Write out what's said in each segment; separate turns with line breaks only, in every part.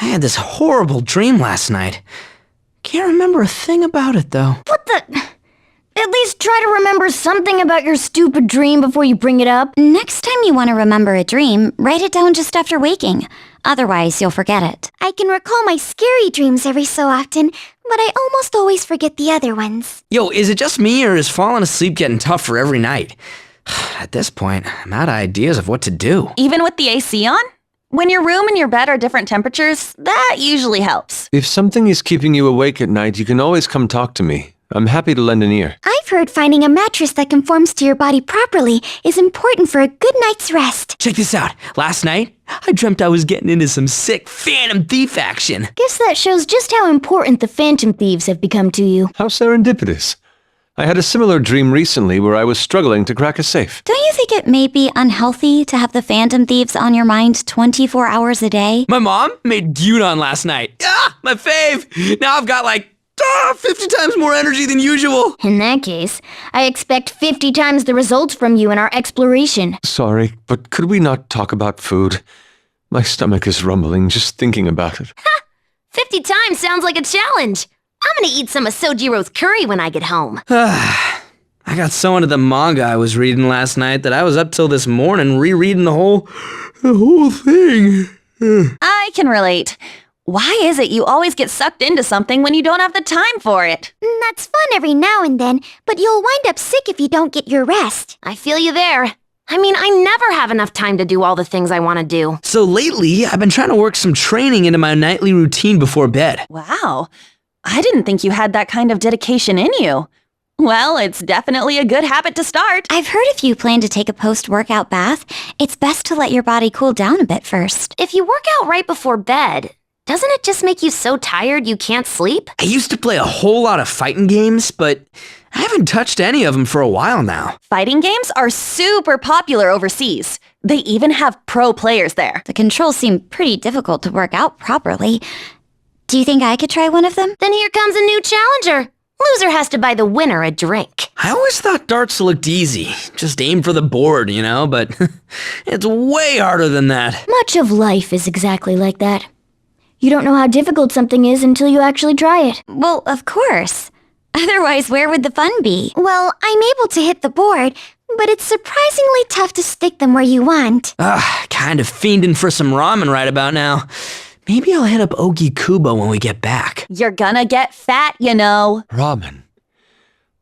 I had this horrible dream last night. Can't remember a thing about it, though.
What the... At least try to remember something about your stupid dream before you bring it up.
Next time you want to remember a dream, write it down just after waking. Otherwise, you'll forget it.
I can recall my scary dreams every so often, but I almost always forget the other ones.
Yo, is it just me, or is falling asleep getting tougher every night? At this point, I'm out of ideas of what to do.
Even with the AC on? When your room and your bed are different temperatures, that usually helps.
If something is keeping you awake at night, you can always come talk to me. I'm happy to lend an ear.
I've heard finding a mattress that conforms to your body properly is important for a good night's rest.
Check this out. Last night, I dreamt I was getting into some sick Phantom Thief action.
Guess that shows just how important the Phantom Thieves have become to you.
How serendipitous. I had a similar dream recently where I was struggling to crack a safe.
Don't you think it may be unhealthy to have the Phantom Thieves on your mind 24 hours a day?
My mom made gyudon last night. Ah, my fave. Now I've got 50 times more energy than usual.
In that case, I expect 50 times the results from you in our exploration.
Sorry, but could we not talk about food? My stomach is rumbling just thinking about it.
Ha! 50 times sounds like a challenge. I'm gonna eat some of Sojiro's curry when I get home.
I got so into the manga I was reading last night that I was up till this morning rereading the whole thing.
I can relate. Why is it you always get sucked into something when you don't have the time for it?
That's fun every now and then, but you'll wind up sick if you don't get your rest.
I feel you there. I mean, I never have enough time to do all the things I want to do.
So lately, I've been trying to work some training into my nightly routine before bed.
Wow. I didn't think you had that kind of dedication in you. Well, it's definitely a good habit to start.
I've heard if you plan to take a post-workout bath, it's best to let your body cool down a bit first.
If you work out right before bed, doesn't it just make you so tired you can't sleep?
I used to play a whole lot of fighting games, but I haven't touched any of them for a while now.
Fighting games are super popular overseas. They even have pro players there.
The controls seem pretty difficult to work out properly. Do you think I could try one of them?
Then here comes a new challenger. Loser has to buy the winner a drink.
I always thought darts looked easy. Just aim for the board, but it's way harder than that.
Much of life is exactly like that. You don't know how difficult something is until you actually try it.
Well, of course. Otherwise, where would the fun be?
Well, I'm able to hit the board, but it's surprisingly tough to stick them where you want.
Kind of fiending for some ramen right about now. Maybe I'll hit up Ogikubo when we get back.
You're gonna get fat, you know.
Ramen.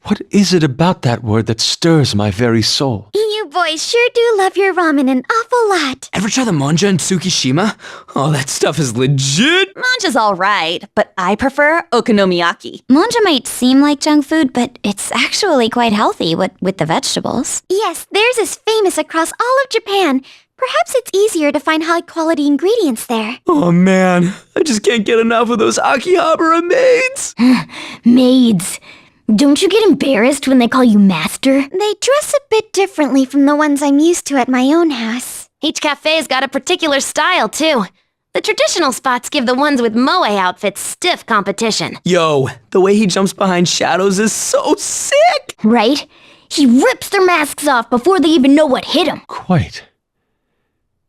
What is it about that word that stirs my very soul?
You boys sure do love your ramen an awful lot.
Ever try the manja in Tsukishima? Oh, that stuff is legit.
Manja's alright, but I prefer okonomiyaki.
Manja might seem like junk food, but it's actually quite healthy with the vegetables.
Yes, theirs is famous across all of Japan. Perhaps it's easier to find high-quality ingredients there.
Oh man, I just can't get enough of those Akihabara maids.
Maids. Don't you get embarrassed when they call you master?
They dress a bit differently from the ones I'm used to at my own house.
Each cafe's got a particular style, too. The traditional spots give the ones with moe outfits stiff competition.
Yo, the way he jumps behind shadows is so sick!
Right? He rips their masks off before they even know what hit him.
Quite.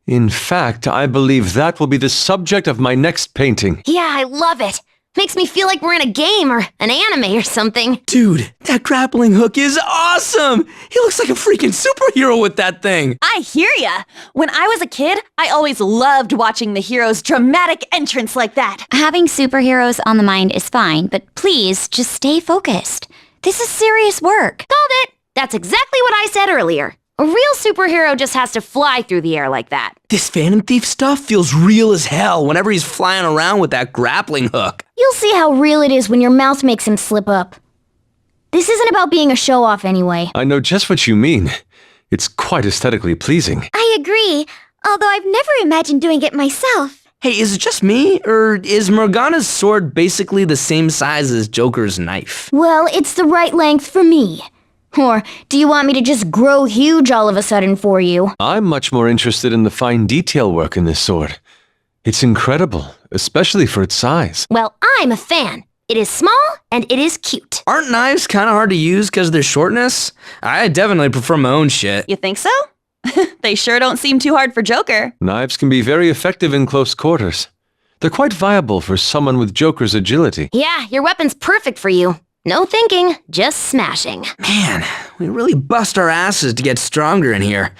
In fact, I believe that will be the subject of my next painting.
Yeah, I love it. Makes me feel like we're in a game or an anime or something.
Dude, that grappling hook is awesome! He looks like a freaking superhero with that thing!
I hear ya! When I was a kid, I always loved watching the hero's dramatic entrance like that.
Having superheroes on the mind is fine, but please just stay focused. This is serious work.
Called it! That's exactly what I said earlier. A real superhero just has to fly through the air like that.
This Phantom Thief stuff feels real as hell whenever he's flying around with that grappling hook.
You'll see how real it is when your mouse makes him slip up. This isn't about being a show-off anyway.
I know just what you mean. It's quite aesthetically pleasing.
I agree, although I've never imagined doing it myself.
Hey, is it just me, or is Morgana's sword basically the same size as Joker's knife?
Well, it's the right length for me. Or do you want me to just grow huge all of a sudden for you?
I'm much more interested in the fine detail work in this sword. It's incredible, especially for its size.
Well, I'm a fan. It is small and it is cute.
Aren't knives kind of hard to use because of their shortness? I definitely prefer my own shit.
You think so? They sure don't seem too hard for Joker.
Knives can be very effective in close quarters. They're quite viable for someone with Joker's agility.
Yeah, your weapon's perfect for you. No thinking, just smashing.
Man, we really bust our asses to get stronger in here.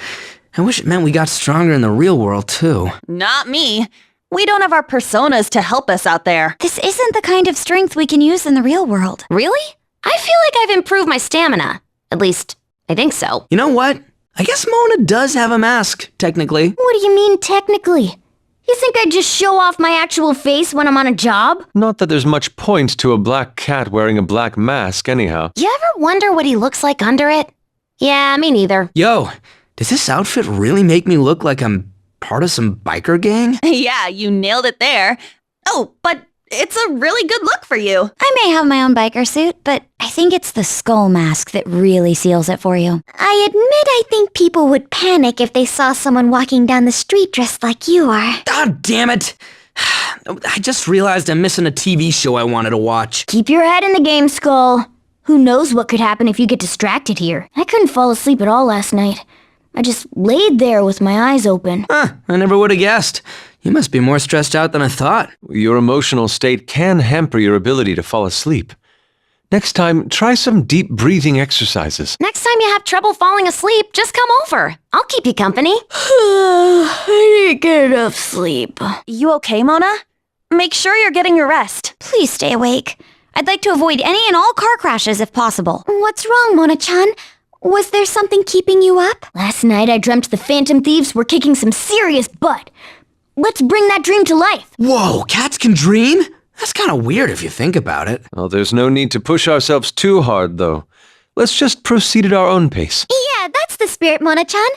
I wish it meant we got stronger in the real world, too.
Not me. We don't have our personas to help us out there.
This isn't the kind of strength we can use in the real world.
Really? I feel like I've improved my stamina. At least, I think so.
You know what? I guess Mona does have a mask, technically.
What do you mean, technically? You think I'd just show off my actual face when I'm on a job?
Not that there's much point to a black cat wearing a black mask, anyhow.
You ever wonder what he looks like under it? Yeah, me neither.
Yo, does this outfit really make me look like I'm part of some biker gang?
Yeah, you nailed it there. Oh, but it's a really good look for you.
I may have my own biker suit, but I think it's the skull mask that really seals it for you.
I admit I think people would panic if they saw someone walking down the street dressed like you are.
God damn it! I just realized I'm missing a TV show I wanted to watch.
Keep your head in the game, Skull. Who knows what could happen if you get distracted here? I couldn't fall asleep at all last night. I just laid there with my eyes open.
Huh, I never would have guessed. You must be more stressed out than I thought.
Your emotional state can hamper your ability to fall asleep. Next time, try some deep breathing exercises.
Next time you have trouble falling asleep, just come over. I'll keep you company.
I didn't get enough sleep.
You okay, Mona? Make sure you're getting your rest.
Please stay awake. I'd like to avoid any and all car crashes if possible.
What's wrong, Mona-chan? Was there something keeping you up? Last night I dreamt the Phantom Thieves were kicking some serious butt. Let's bring that dream to life.
Whoa, cats can dream? That's kind of weird if you think about it.
Well, there's no need to push ourselves too hard, though. Let's just proceed at our own pace.
Yeah, that's the spirit, Mona-chan.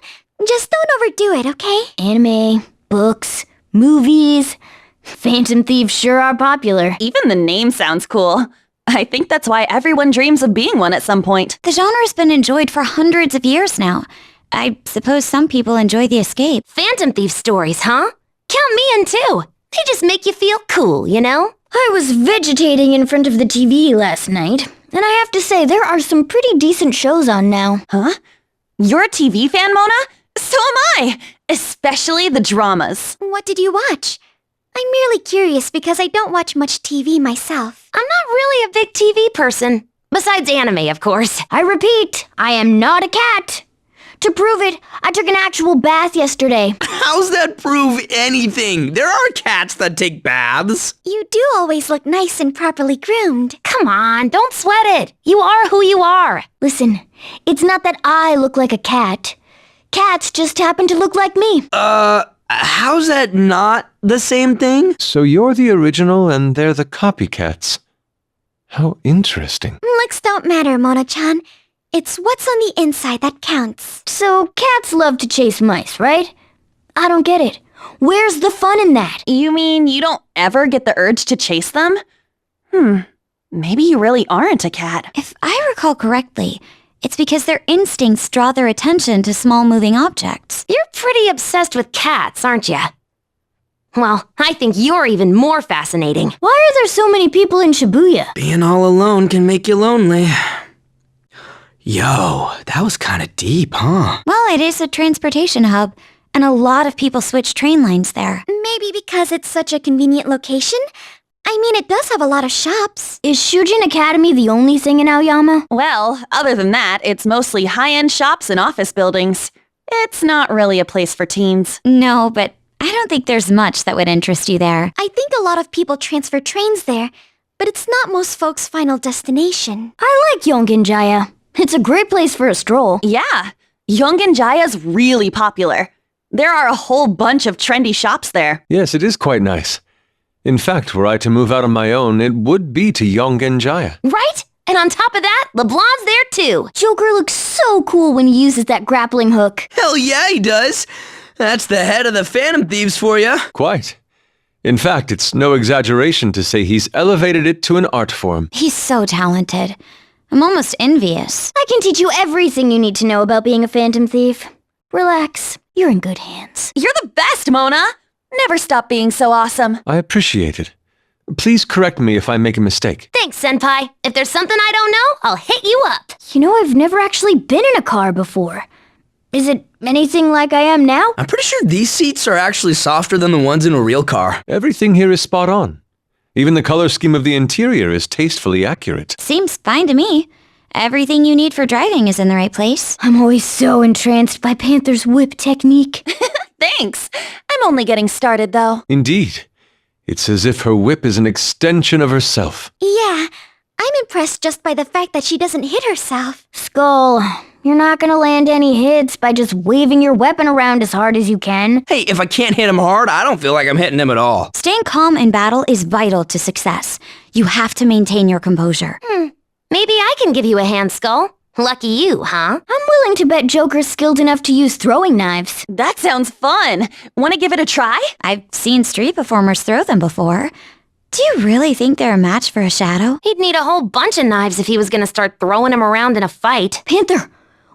Just don't overdo it, okay? Anime, books, movies. Phantom Thieves sure are popular.
Even the name sounds cool. I think that's why everyone dreams of being one at some point.
The genre's been enjoyed for hundreds of years now. I suppose some people enjoy the escape.
Phantom Thief stories, huh? Count me in too. They just make you feel cool, you know?
I was vegetating in front of the TV last night, and I have to say there are some pretty decent shows on now.
Huh? You're a TV fan, Mona? So am I! Especially the dramas.
What did you watch? I'm merely curious because I don't watch much TV myself.
I'm not really a big TV person. Besides anime, of course.
I repeat, I am not a cat. To prove it, I took an actual bath yesterday.
How's that prove anything? There are cats that take baths.
You do always look nice and properly groomed.
Come on, don't sweat it. You are who you are.
Listen, it's not that I look like a cat. Cats just happen to look like me.
How's that not the same thing?
So you're the original and they're the copycats. How interesting.
Looks don't matter, Mona-chan. It's what's on the inside that counts. So cats love to chase mice, right? I don't get it. Where's the fun in that?
You mean you don't ever get the urge to chase them? Maybe you really aren't a cat.
If I recall correctly, it's because their instincts draw their attention to small moving objects.
You're pretty obsessed with cats, aren't you? Well, I think you're even more fascinating.
Why are there so many people in Shibuya?
Being all alone can make you lonely. Yo, that was kind of deep, huh?
Well, it is a transportation hub, and a lot of people switch train lines there.
Maybe because it's such a convenient location? I mean, it does have a lot of shops. Is Shujin Academy the only thing in Aoyama?
Well, other than that, it's mostly high-end shops and office buildings. It's not really a place for teens.
No, but I don't think there's much that would interest you there.
I think a lot of people transfer trains there, but it's not most folks' final destination. I like Yongen-jaya. It's a great place for a stroll.
Yeah, Yongen-jaya's really popular. There are a whole bunch of trendy shops there.
Yes, it is quite nice. In fact, were I to move out on my own, it would be to Yongen-jaya.
Right? And on top of that, LeBlanc's there too.
Joker looks so cool when he uses that grappling hook.
Hell yeah, he does. That's the head of the Phantom Thieves for you.
Quite. In fact, it's no exaggeration to say he's elevated it to an art form.
He's so talented. I'm almost envious.
I can teach you everything you need to know about being a Phantom Thief. Relax, you're in good hands.
You're the best, Mona! Never stop being so awesome.
I appreciate it. Please correct me if I make a mistake.
Thanks, Senpai. If there's something I don't know, I'll hit you up.
You know, I've never actually been in a car before. Is it anything like I am now?
I'm pretty sure these seats are actually softer than the ones in a real car.
Everything here is spot on. Even the color scheme of the interior is tastefully accurate.
Seems fine to me. Everything you need for driving is in the right place.
I'm always so entranced by Panther's whip technique.
Thanks. I'm only getting started, though.
Indeed. It's as if her whip is an extension of herself.
Yeah, I'm impressed just by the fact that she doesn't hit herself. Skull, you're not gonna land any hits by just waving your weapon around as hard as you can.
Hey, if I can't hit him hard, I don't feel like I'm hitting him at all.
Staying calm in battle is vital to success. You have to maintain your composure.
Maybe I can give you a hand, Skull. Lucky you, huh?
I'm willing to bet Joker's skilled enough to use throwing knives.
That sounds fun. Want to give it a try?
I've seen street performers throw them before. Do you really think they're a match for a shadow?
He'd need a whole bunch of knives if he was gonna start throwing them around in a fight.
Panther,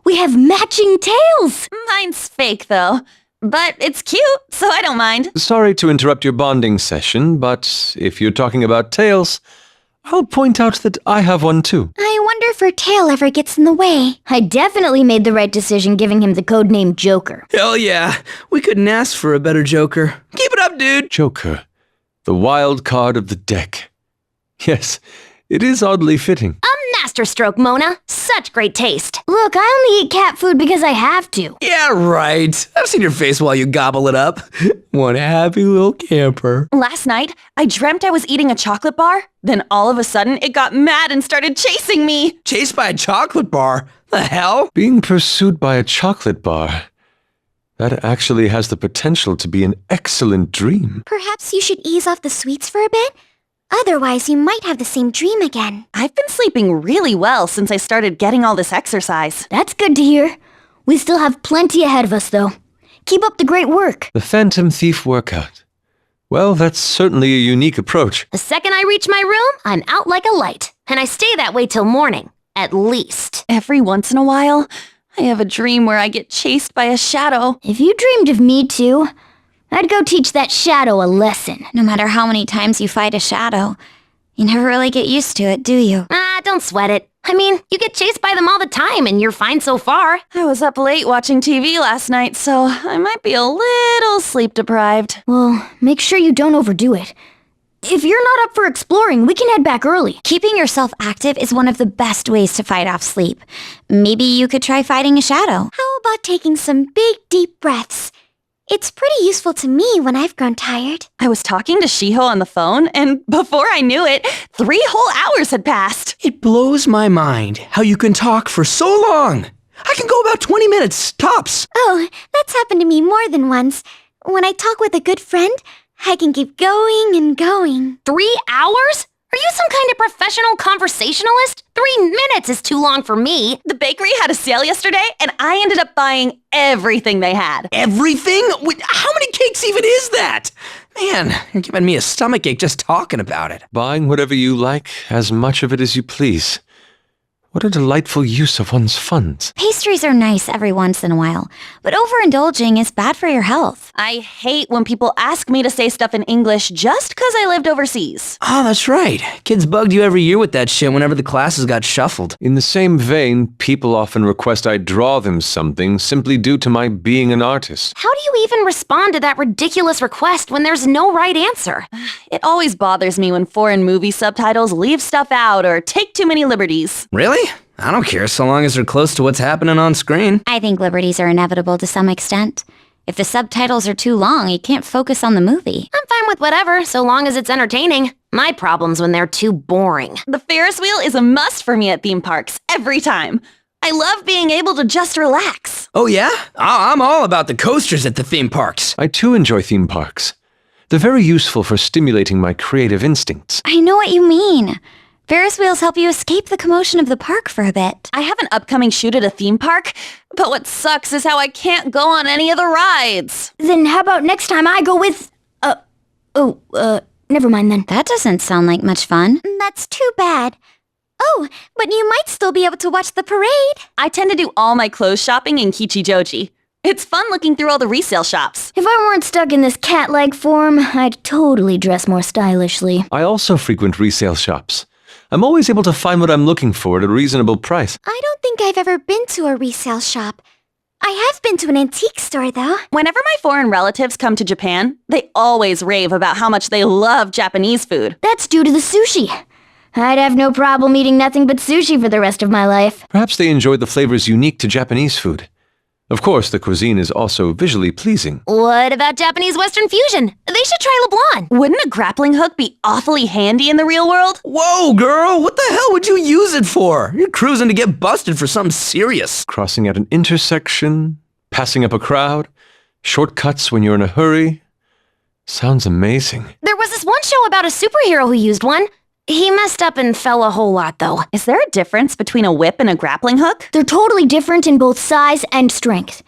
we have matching tails!
Mine's fake, though. But it's cute, so I don't mind.
Sorry to interrupt your bonding session, but if you're talking about tails, I'll point out that I have one too.
I wonder if her tail ever gets in the way. I definitely made the right decision giving him the codename Joker.
Hell yeah, we couldn't ask for a better Joker. Keep it up, dude.
Joker, the wild card of the deck. Yes, it is oddly fitting.
A masterstroke, Mona. Such great taste.
Look, I only eat cat food because I have to.
Yeah, right. I've seen your face while you gobble it up. One happy little camper.
Last night, I dreamt I was eating a chocolate bar. Then all of a sudden, it got mad and started chasing me.
Chased by a chocolate bar? The hell?
Being pursued by a chocolate bar. That actually has the potential to be an excellent dream.
Perhaps you should ease off the sweets for a bit? Otherwise, you might have the same dream again.
I've been sleeping really well since I started getting all this exercise.
That's good to hear. We still have plenty ahead of us, though. Keep up the great work.
The Phantom Thief workout. Well, that's certainly a unique approach.
The second I reach my room, I'm out like a light. And I stay that way till morning. At least.
Every once in a while, I have a dream where I get chased by a shadow.
If you dreamed of me too, I'd go teach that shadow a lesson.
No matter how many times you fight a shadow, you never really get used to it, do you?
Don't sweat it. I mean, you get chased by them all the time and you're fine so far.
I was up late watching TV last night, so I might be a little sleep deprived.
Well, make sure you don't overdo it. If you're not up for exploring, we can head back early.
Keeping yourself active is one of the best ways to fight off sleep. Maybe you could try fighting a shadow.
How about taking some big, deep breaths? It's pretty useful to me when I've grown tired.
I was talking to Shiho on the phone, and before I knew it, 3 whole hours had passed.
It blows my mind how you can talk for so long. I can go about 20 minutes, tops.
Oh, that's happened to me more than once. When I talk with a good friend, I can keep going and going.
3 hours? Are you some kind of professional conversationalist? 3 minutes is too long for me.
The bakery had a sale yesterday, and I ended up buying everything they had.
Everything? Wait, how many cakes even is that? Man, you're giving me a stomachache just talking about it.
Buying whatever you like, as much of it as you please. What a delightful use of one's funds.
Pastries are nice every once in a while, but overindulging is bad for your health.
I hate when people ask me to say stuff in English just because I lived overseas.
Oh, that's right. Kids bugged you every year with that shit whenever the classes got shuffled.
In the same vein, people often request I draw them something simply due to my being an artist.
How do you even respond to that ridiculous request when there's no right answer?
It always bothers me when foreign movie subtitles leave stuff out or take too many liberties.
Really? I don't care so long as they're close to what's happening on screen.
I think liberties are inevitable to some extent. If the subtitles are too long, you can't focus on the movie.
I'm fine with whatever, so long as it's entertaining. My problem's when they're too boring.
The Ferris wheel is a must for me at theme parks, every time. I love being able to just relax.
Oh yeah? I'm all about the coasters at the theme parks.
I too enjoy theme parks. They're very useful for stimulating my creative instincts.
I know what you mean. Ferris wheels help you escape the commotion of the park for a bit.
I have an upcoming shoot at a theme park, but what sucks is how I can't go on any of the rides.
Then how about next time I go with... never mind then.
That doesn't sound like much fun.
That's too bad. Oh, but you might still be able to watch the parade.
I tend to do all my clothes shopping in Kichijoji. It's fun looking through all the resale shops.
If I weren't stuck in this cat-like form, I'd totally dress more stylishly.
I also frequent resale shops. I'm always able to find what I'm looking for at a reasonable price.
I don't think I've ever been to a resale shop. I have been to an antique store, though.
Whenever my foreign relatives come to Japan, they always rave about how much they love Japanese food.
That's due to the sushi. I'd have no problem eating nothing but sushi for the rest of my life.
Perhaps they enjoyed the flavors unique to Japanese food. Of course, the cuisine is also visually pleasing.
What about Japanese Western fusion? They should try LeBlanc.
Wouldn't a grappling hook be awfully handy in the real world?
Whoa, girl, what the hell would you use it for? You're cruising to get busted for something serious.
Crossing at an intersection, passing up a crowd, shortcuts when you're in a hurry. Sounds amazing.
There was this one show about a superhero who used one. He messed up and fell a whole lot, though.
Is there a difference between a whip and a grappling hook?
They're totally different in both size and strength.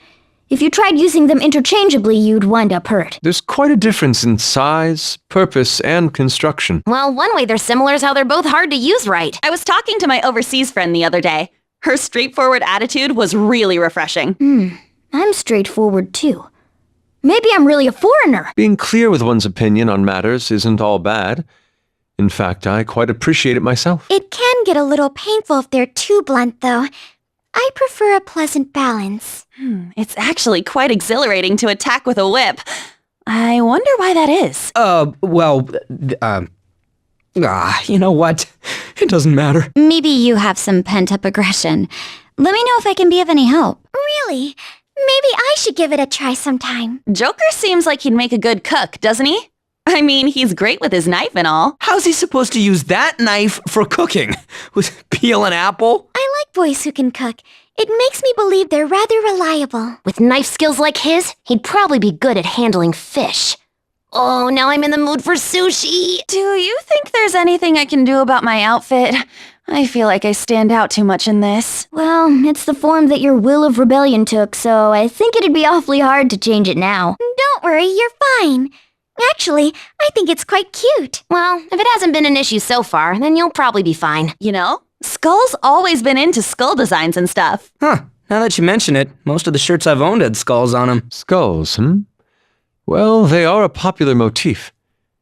If you tried using them interchangeably, you'd wind up hurt.
There's quite a difference in size, purpose, and construction.
Well, one way they're similar is how they're both hard to use right.
I was talking to my overseas friend the other day. Her straightforward attitude was really refreshing.
I'm straightforward, too. Maybe I'm really a foreigner.
Being clear with one's opinion on matters isn't all bad. In fact, I quite appreciate it myself.
It can get a little painful if they're too blunt, though. I prefer a pleasant balance.
It's actually quite exhilarating to attack with a whip. I wonder why that is.
You know what? It doesn't matter.
Maybe you have some pent-up aggression. Let me know if I can be of any help.
Really? Maybe I should give it a try sometime.
Joker seems like he'd make a good cook, doesn't he? I mean, he's great with his knife and all.
How's he supposed to use that knife for cooking? With peel an apple?
I like boys who can cook. It makes me believe they're rather reliable.
With knife skills like his, he'd probably be good at handling fish. Oh, now I'm in the mood for sushi.
Do you think there's anything I can do about my outfit? I feel like I stand out too much in this.
Well, it's the form that your will of rebellion took, so I think it'd be awfully hard to change it now. Don't worry, you're fine. Actually, I think it's quite cute.
Well, if it hasn't been an issue so far, then you'll probably be fine.
You know, Skull's always been into skull designs and stuff.
Huh. Now that you mention it, most of the shirts I've owned had skulls on them.
Skulls, Well, they are a popular motif.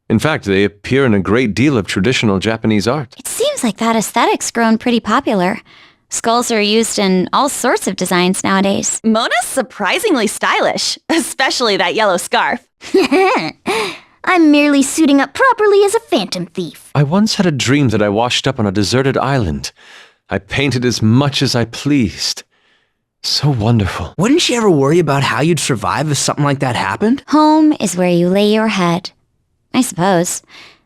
In fact, they appear in a great deal of traditional Japanese art.
It seems like that aesthetic's grown pretty popular. Skulls are used in all sorts of designs nowadays.
Mona's surprisingly stylish, especially that yellow scarf.
I'm merely suiting up properly as a phantom thief.
I once had a dream that I washed up on a deserted island. I painted as much as I pleased. So wonderful.
Wouldn't you ever worry about how you'd survive if something like that happened?
Home is where you lay your head. I suppose.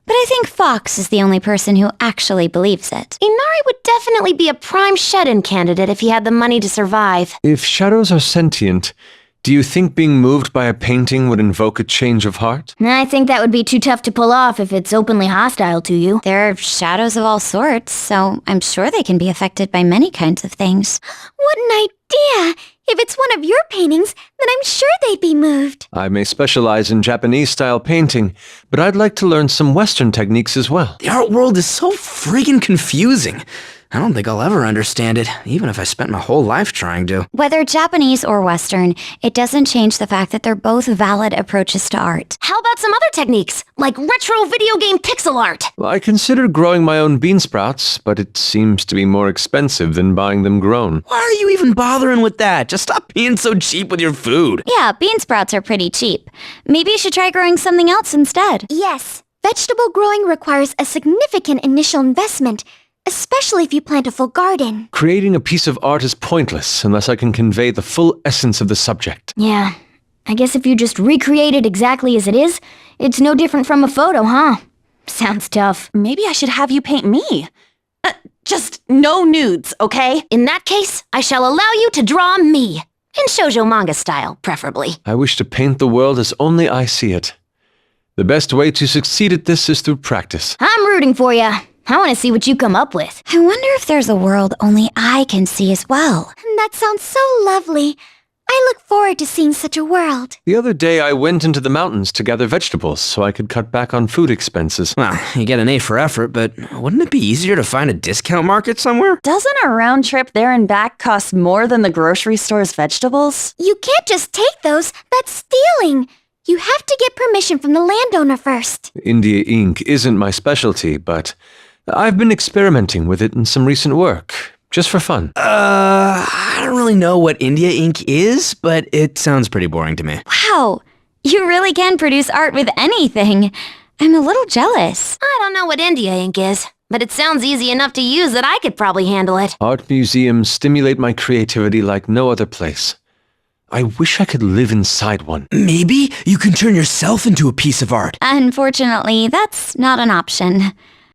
But I think Fox is the only person who actually believes it.
Inari would definitely be a prime shed-in candidate if he had the money to survive.
If shadows are sentient, do you think being moved by a painting would invoke a change of heart?
I think that would be too tough to pull off if it's openly hostile to you.
There are shadows of all sorts, so I'm sure they can be affected by many kinds of things.
What an idea! If it's one of your paintings, then I'm sure they'd be moved.
I may specialize in Japanese-style painting, but I'd like to learn some Western techniques as well.
The art world is so freaking confusing. I don't think I'll ever understand it, even if I spent my whole life trying to.
Whether Japanese or Western, it doesn't change the fact that they're both valid approaches to art.
How about some other techniques, like retro video game pixel art?
Well, I considered growing my own bean sprouts, but it seems to be more expensive than buying them grown.
Why are you even bothering with that? Just stop being so cheap with your food.
Yeah, bean sprouts are pretty cheap. Maybe you should try growing something else instead.
Yes, vegetable growing requires a significant initial investment, especially if you plant a full garden.
Creating a piece of art is pointless unless I can convey the full essence of the subject.
Yeah, I guess if you just recreate it exactly as it is, it's no different from a photo, huh? Sounds tough.
Maybe I should have you paint me. Just no nudes, okay?
In that case, I shall allow you to draw me. In shoujo manga style, preferably.
I wish to paint the world as only I see it. The best way to succeed at this is through practice.
I'm rooting for ya. I want to see what you come up with.
I wonder if there's a world only I can see as well.
That sounds so lovely. I look forward to seeing such a world.
The other day I went into the mountains to gather vegetables so I could cut back on food expenses.
Well, you get an A for effort, but wouldn't it be easier to find a discount market somewhere?
Doesn't a round trip there and back cost more than the grocery store's vegetables?
You can't just take those. That's stealing. You have to get permission from the landowner first.
India ink isn't my specialty, but I've been experimenting with it in some recent work, just for fun.
I don't really know what India ink is, but it sounds pretty boring to me.
Wow, you really can produce art with anything. I'm a little jealous.
I don't know what India ink is, but it sounds easy enough to use that I could probably handle it.
Art museums stimulate my creativity like no other place. I wish I could live inside one.
Maybe you can turn yourself into a piece of art.
Unfortunately, that's not an option.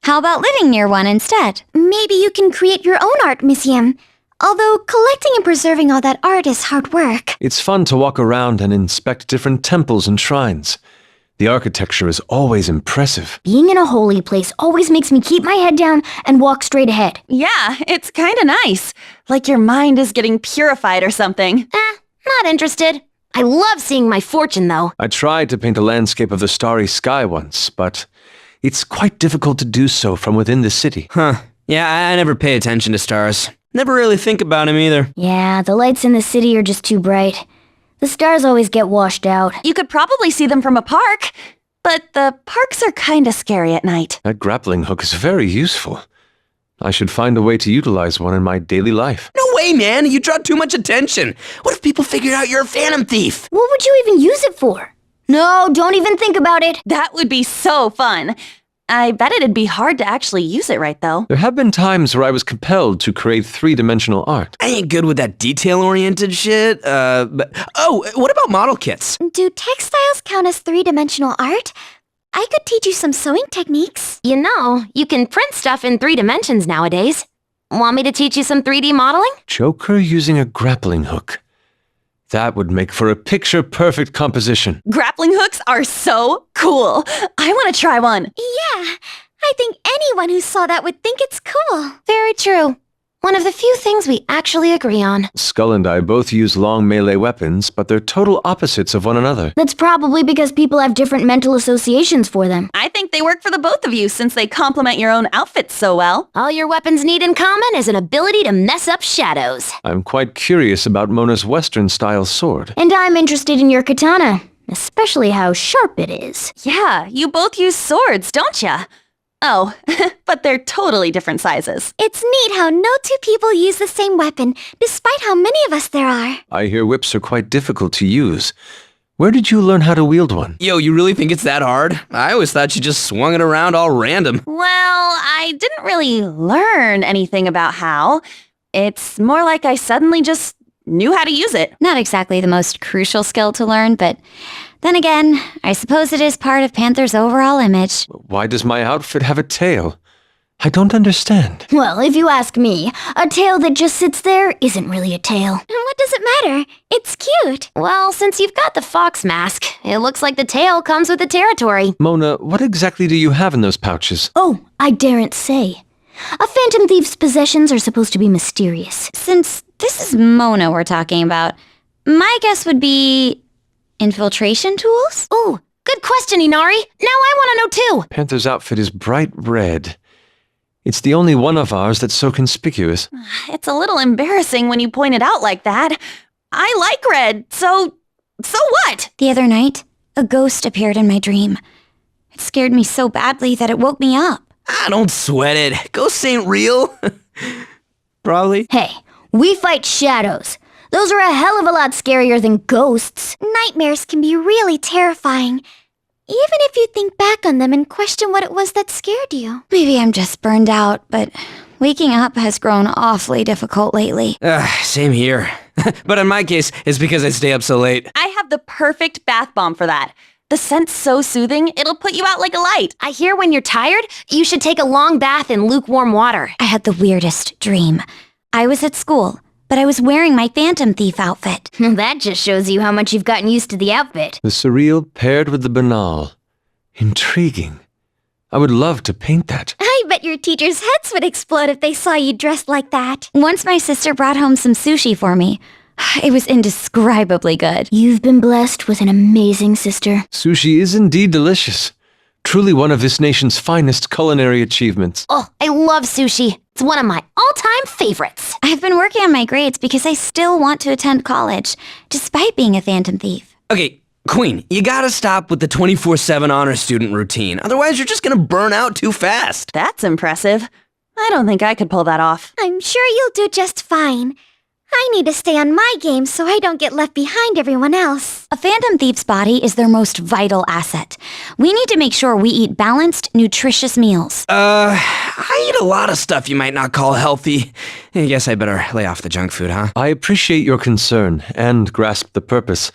How about living near one instead?
Maybe you can create your own art museum. Although collecting and preserving all that art is hard work.
It's fun to walk around and inspect different temples and shrines. The architecture is always impressive.
Being in a holy place always makes me keep my head down and walk straight ahead.
Yeah, it's kinda nice. Like your mind is getting purified or something.
Not interested. I love seeing my fortune, though.
I tried to paint a landscape of the starry sky once, but it's quite difficult to do so from within the city.
Huh. Yeah, I never pay attention to stars. Never really think about them either.
Yeah, the lights in the city are just too bright. The stars always get washed out.
You could probably see them from a park, but the parks are kinda scary at night.
That grappling hook is very useful. I should find a way to utilize one in my daily life.
No way, man. You draw too much attention. What if people figured out you're a phantom thief?
What would you even use it for? No, don't even think about it.
That would be so fun. I bet it'd be hard to actually use it right, though.
There have been times where I was compelled to create three-dimensional art.
I ain't good with that detail-oriented shit. What about model kits?
Do textiles count as three-dimensional art? I could teach you some sewing techniques.
You know, you can print stuff in 3 dimensions nowadays. Want me to teach you some 3D modeling?
Joker using a grappling hook. That would make for a picture-perfect composition.
Grappling hooks are so cool. I want to try one.
Yeah, I think anyone who saw that would think it's cool.
Very true. One of the few things we actually agree on.
Skull and I both use long melee weapons, but they're total opposites of one another.
That's probably because people have different mental associations for them.
I think they work for the both of you since they complement your own outfits so well.
All your weapons need in common is an ability to mess up shadows.
I'm quite curious about Mona's Western-style sword.
And I'm interested in your katana, especially how sharp it is.
Yeah, you both use swords, don't ya? Oh, but they're totally different sizes.
It's neat how no two people use the same weapon, despite how many of us there are.
I hear whips are quite difficult to use. Where did you learn how to wield one?
Yo, you really think it's that hard? I always thought you just swung it around all random.
Well, I didn't really learn anything about how. It's more like I suddenly just knew how to use it.
Not exactly the most crucial skill to learn, but then again, I suppose it is part of Panther's overall image.
Why does my outfit have a tail? I don't understand.
Well, if you ask me, a tail that just sits there isn't really a tail. And what does it matter? It's cute.
Well, since you've got the fox mask, it looks like the tail comes with the territory.
Mona, what exactly do you have in those pouches?
Oh, I daren't say. A phantom thief's possessions are supposed to be mysterious.
Since this is Mona we're talking about, my guess would be infiltration tools?
Ooh, good question, Inari. Now I want to know too.
Panther's outfit is bright red. It's the only one of ours that's so conspicuous.
It's a little embarrassing when you point it out like that. I like red, so what?
The other night, a ghost appeared in my dream. It scared me so badly that it woke me up.
Don't sweat it. Ghosts ain't real. Probably.
Hey, we fight shadows. Those are a hell of a lot scarier than ghosts. Nightmares can be really terrifying, even if you think back on them and question what it was that scared you.
Maybe I'm just burned out, but waking up has grown awfully difficult lately.
Same here. But in my case, it's because I stay up so late.
I have the perfect bath bomb for that. The scent's so soothing, it'll put you out like a light.
I hear when you're tired, you should take a long bath in lukewarm water.
I had the weirdest dream. I was at school, but I was wearing my Phantom Thief outfit.
That just shows you how much you've gotten used to the outfit.
The surreal paired with the banal. Intriguing. I would love to paint that.
I bet your teachers' heads would explode if they saw you dressed like that.
Once my sister brought home some sushi for me. It was indescribably good.
You've been blessed with an amazing sister.
Sushi is indeed delicious. Truly one of this nation's finest culinary achievements.
Oh, I love sushi. It's one of my all-time favorites.
I've been working on my grades because I still want to attend college, despite being a Phantom Thief.
Okay, Queen, you gotta stop with the 24/7 honor student routine. Otherwise, you're just gonna burn out too fast.
That's impressive. I don't think I could pull that off.
I'm sure you'll do just fine. I need to stay on my game so I don't get left behind everyone else.
A Phantom Thief's body is their most vital asset. We need to make sure we eat balanced, nutritious meals.
I eat a lot of stuff you might not call healthy. I guess I better lay off the junk food, huh?
I appreciate your concern and grasp the purpose.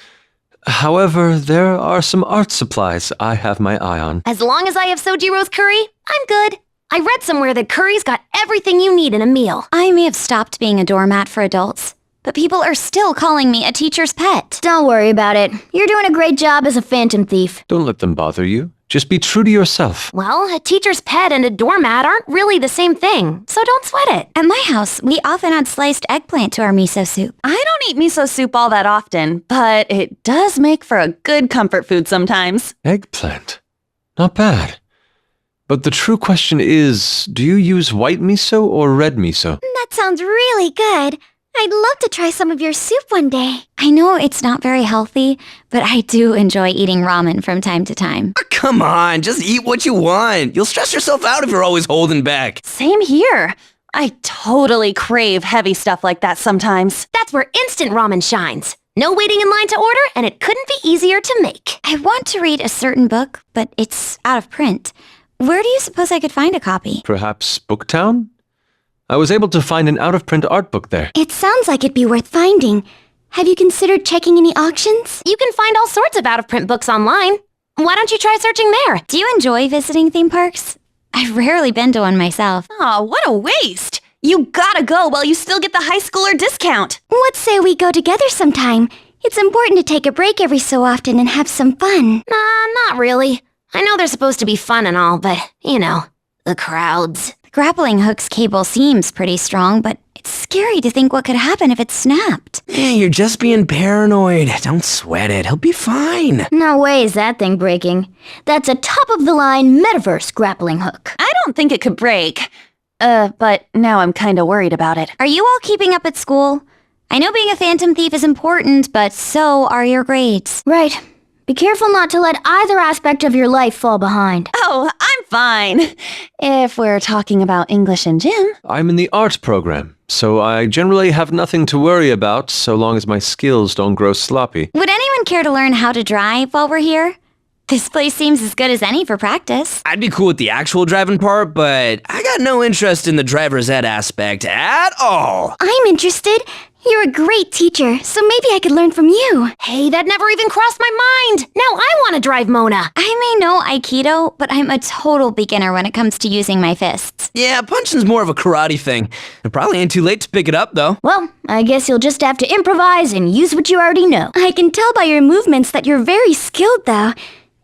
However, there are some art supplies I have my eye on.
As long as I have Sojiro's curry, I'm good. I read somewhere that curry's got everything you need in a meal.
I may have stopped being a doormat for adults, but people are still calling me a teacher's pet.
Don't worry about it. You're doing a great job as a Phantom Thief.
Don't let them bother you. Just be true to yourself.
Well, a teacher's pet and a doormat aren't really the same thing, so don't sweat it.
At my house, we often add sliced eggplant to our miso soup.
I don't eat miso soup all that often, but it does make for a good comfort food sometimes.
Eggplant. Not bad. But the true question is, do you use white miso or red miso?
That sounds really good. I'd love to try some of your soup one day.
I know it's not very healthy, but I do enjoy eating ramen from time to time.
Come on, just eat what you want. You'll stress yourself out if you're always holding back.
Same here. I totally crave heavy stuff like that sometimes.
That's where instant ramen shines. No waiting in line to order, and it couldn't be easier to make.
I want to read a certain book, but it's out of print. Where do you suppose I could find a copy?
Perhaps Booktown? I was able to find an out-of-print art book there.
It sounds like it'd be worth finding. Have you considered checking any auctions?
You can find all sorts of out-of-print books online. Why don't you try searching there?
Do you enjoy visiting theme parks? I've rarely been to one myself.
Aw, what a waste! You gotta go while you still get the high schooler discount.
Let's say we go together sometime. It's important to take a break every so often and have some fun.
Not really. I know they're supposed to be fun and all, but, you know, the crowds.
The grappling hook's cable seems pretty strong, but it's scary to think what could happen if it snapped.
You're just being paranoid. Don't sweat it. He'll be fine.
No way is that thing breaking. That's a top-of-the-line metaverse grappling hook.
I don't think it could break. But now I'm kinda worried about it.
Are you all keeping up at school? I know being a Phantom Thief is important, but so are your grades.
Right. Be careful not to let either aspect of your life fall behind.
Oh, I'm fine. If we're talking about English and gym.
I'm in the art program, so I generally have nothing to worry about so long as my skills don't grow sloppy.
Would anyone care to learn how to drive while we're here? This place seems as good as any for practice.
I'd be cool with the actual driving part, but I got no interest in the driver's ed aspect at all.
I'm interested. You're a great teacher, so maybe I could learn from you.
Hey, that never even crossed my mind. Now I want to drive Mona.
I may know Aikido, but I'm a total beginner when it comes to using my fists.
Yeah, punching's more of a karate thing. It probably ain't too late to pick it up, though.
Well, I guess you'll just have to improvise and use what you already know. I can tell by your movements that you're very skilled, though.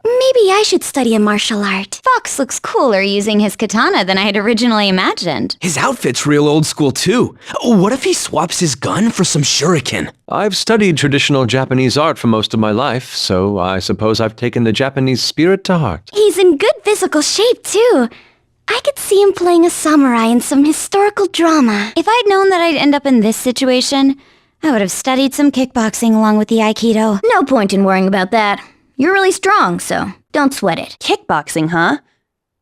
Maybe I should study a martial art.
Fox looks cooler using his katana than I had originally imagined.
His outfit's real old school, too. What if he swaps his gun for some shuriken?
I've studied traditional Japanese art for most of my life, so I suppose I've taken the Japanese spirit to heart.
He's in good physical shape, too. I could see him playing a samurai in some historical drama.
If I'd known that I'd end up in this situation, I would have studied some kickboxing along with the Aikido.
No point in worrying about that. You're really strong, so don't sweat it.
Kickboxing, huh?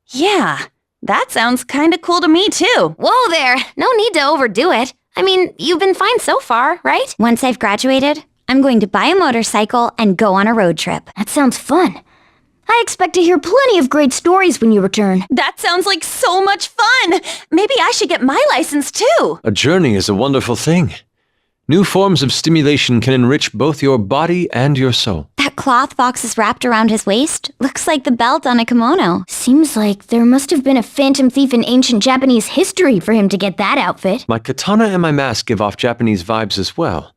Yeah, that sounds kinda cool to me too.
Whoa there. No need to overdo it. I mean, you've been fine so far, right?
Once I've graduated, I'm going to buy a motorcycle and go on a road trip.
That sounds fun. I expect to hear plenty of great stories when you return.
That sounds like so much fun! Maybe I should get my license too!
A journey is a wonderful thing. New forms of stimulation can enrich both your body and your soul.
That cloth Fox is wrapped around his waist looks like the belt on a kimono.
Seems like there must have been a Phantom Thief in ancient Japanese history for him to get that outfit.
My katana and my mask give off Japanese vibes as well.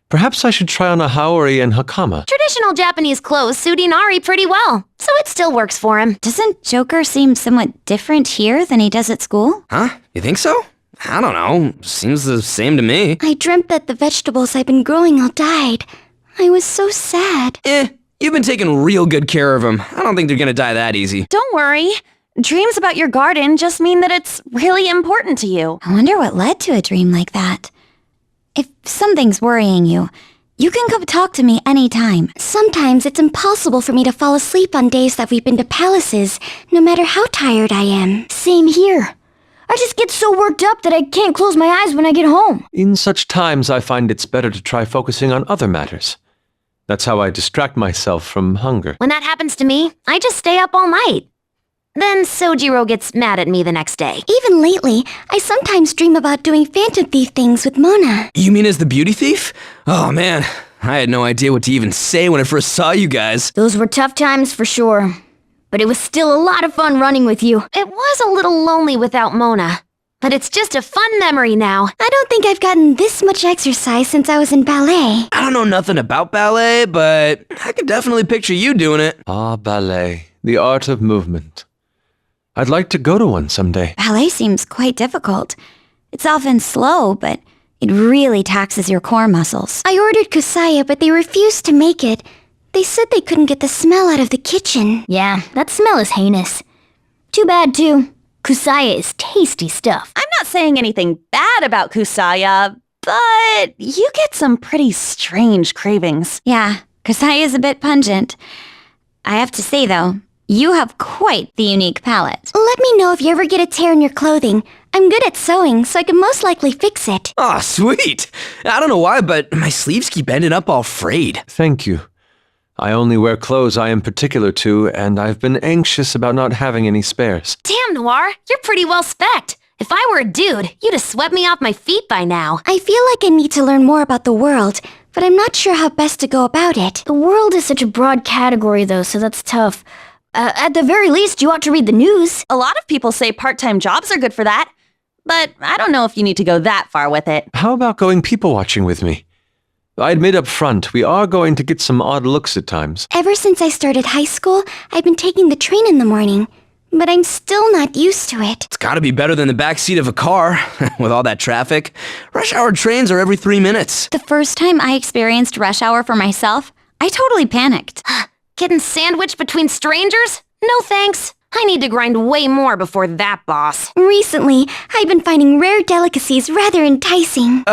Perhaps I should try on a haori and hakama.
Traditional Japanese clothes suit Inari pretty well, so it still works for him.
Doesn't Joker seem somewhat different here than he does at school?
Huh? You think so? I don't know. Seems the same to me.
I dreamt that the vegetables I've been growing all died. I was so sad.
You've been taking real good care of them. I don't think they're gonna die that easy.
Don't worry. Dreams about your garden just mean that it's really important to you.
I wonder what led to a dream like that. If something's worrying you, you can come talk to me anytime.
Sometimes it's impossible for me to fall asleep on days that we've been to palaces, no matter how tired I am. Same here. I just get so worked up that I can't close my eyes when I get home.
In such times, I find it's better to try focusing on other matters. That's how I distract myself from hunger.
When that happens to me, I just stay up all night. Then Sojiro gets mad at me the next day.
Even lately, I sometimes dream about doing Phantom Thief things with Mona.
You mean as the beauty thief? Oh man, I had no idea what to even say when I first saw you guys.
Those were tough times for sure. But it was still a lot of fun running with you.
It was a little lonely without Mona, but it's just a fun memory now.
I don't think I've gotten this much exercise since I was in ballet.
I don't know nothing about ballet, but I could definitely picture you doing it.
Ah, ballet, the art of movement. I'd like to go to one someday.
Ballet seems quite difficult. It's often slow, but it really taxes your core muscles.
I ordered kusaya, but they refused to make it. They said they couldn't get the smell out of the kitchen. Yeah, that smell is heinous. Too bad, too. Kusaya is tasty stuff.
I'm not saying anything bad about kusaya, but you get some pretty strange cravings.
Yeah, kusaya is a bit pungent. I have to say, though, you have quite the unique palette.
Let me know if you ever get a tear in your clothing. I'm good at sewing, so I can most likely fix it.
Aw, sweet. I don't know why, but my sleeves keep ending up all frayed.
Thank you. I only wear clothes I am particular to, and I've been anxious about not having any spares.
Damn, Noir, you're pretty well spec'd. If I were a dude, you'd have swept me off my feet by now.
I feel like I need to learn more about the world, but I'm not sure how best to go about it. The world is such a broad category, though, so that's tough. At the very least, you ought to read the news.
A lot of people say part-time jobs are good for that, but I don't know if you need to go that far with it.
How about going people-watching with me? I admit up front, we are going to get some odd looks at times.
Ever since I started high school, I've been taking the train in the morning, but I'm still not used to it.
It's gotta be better than the backseat of a car, with all that traffic. Rush hour trains are every 3 minutes.
The first time I experienced rush hour for myself, I totally panicked.
Getting sandwiched between strangers? No thanks. I need to grind way more before that, boss.
Recently, I've been finding rare delicacies rather enticing.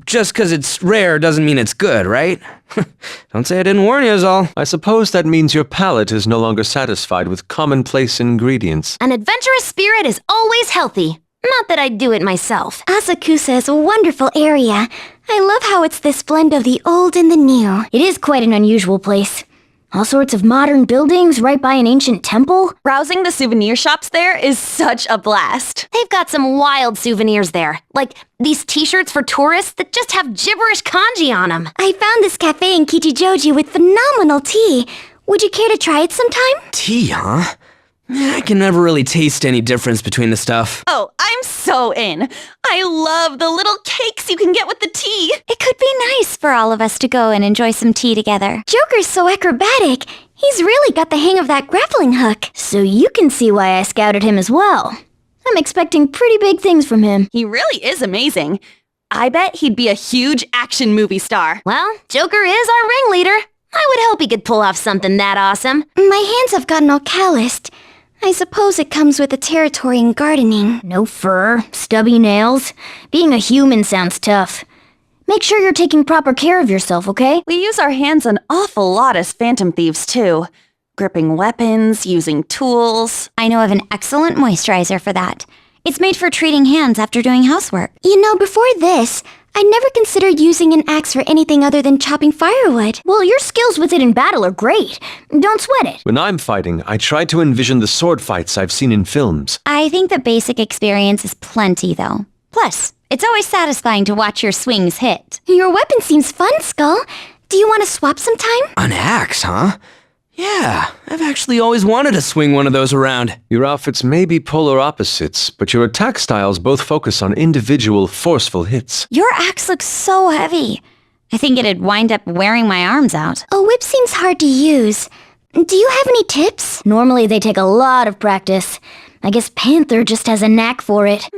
Just 'cause it's rare doesn't mean it's good, right? Don't say I didn't warn you is all.
I suppose that means your palate is no longer satisfied with commonplace ingredients.
An adventurous spirit is always healthy. Not that I'd do it myself.
Asakusa is a wonderful area. I love how it's this blend of the old and the new. It is quite an unusual place. All sorts of modern buildings right by an ancient temple.
Browsing the souvenir shops there is such a blast.
They've got some wild souvenirs there, like these t-shirts for tourists that just have gibberish kanji on them.
I found this cafe in Kichijoji with phenomenal tea. Would you care to try it sometime?
Tea, huh? I can never really taste any difference between the stuff.
Oh, I'm so in. I love the little cakes you can get with the tea.
It could be nice for all of us to go and enjoy some tea together.
Joker's so acrobatic. He's really got the hang of that grappling hook. So you can see why I scouted him as well. I'm expecting pretty big things from him.
He really is amazing. I bet he'd be a huge action movie star.
Well, Joker is our ringleader. I would hope he could pull off something that awesome.
My hands have gotten all calloused. I suppose it comes with the territory in gardening. No fur, stubby nails. Being a human sounds tough. Make sure you're taking proper care of yourself, okay?
We use our hands an awful lot as phantom thieves, too. Gripping weapons, using tools.
I know of an excellent moisturizer for that. It's made for treating hands after doing housework.
You know, before this, I never considered using an axe for anything other than chopping firewood. Well, your skills with it in battle are great. Don't sweat it.
When I'm fighting, I try to envision the sword fights I've seen in films.
I think the basic experience is plenty, though. Plus, it's always satisfying to watch your swings hit.
Your weapon seems fun, Skull. Do you want to swap sometime?
An axe, huh? Yeah, I've actually always wanted to swing one of those around.
Your outfits may be polar opposites, but your attack styles both focus on individual, forceful hits.
Your axe looks so heavy. I think it'd wind up wearing my arms out.
A whip seems hard to use. Do you have any tips? Normally they take a lot of practice. I guess Panther just has a knack for it.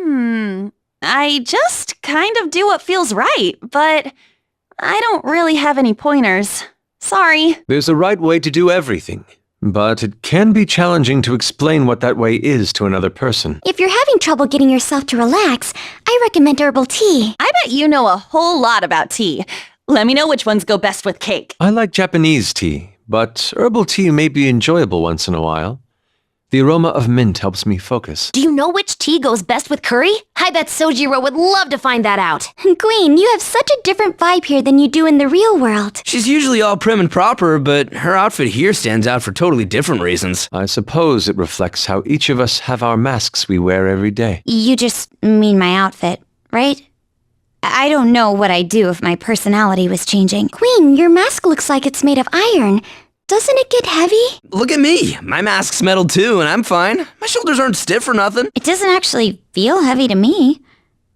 I just kind of do what feels right, but I don't really have any pointers. Sorry.
There's a right way to do everything, but it can be challenging to explain what that way is to another person.
If you're having trouble getting yourself to relax, I recommend herbal tea.
I bet you know a whole lot about tea. Let me know which ones go best with cake.
I like Japanese tea, but herbal tea may be enjoyable once in a while. The aroma of mint helps me focus.
Do you know which tea goes best with curry? I bet Sojiro would love to find that out.
Queen, you have such a different vibe here than you do in the real world.
She's usually all prim and proper, but her outfit here stands out for totally different reasons.
I suppose it reflects how each of us have our masks we wear every day.
You just mean my outfit, right? I don't know what I'd do if my personality was changing.
Queen, your mask looks like it's made of iron. Doesn't it get heavy?
Look at me. My mask's metal too, and I'm fine. My shoulders aren't stiff or nothing.
It doesn't actually feel heavy to me.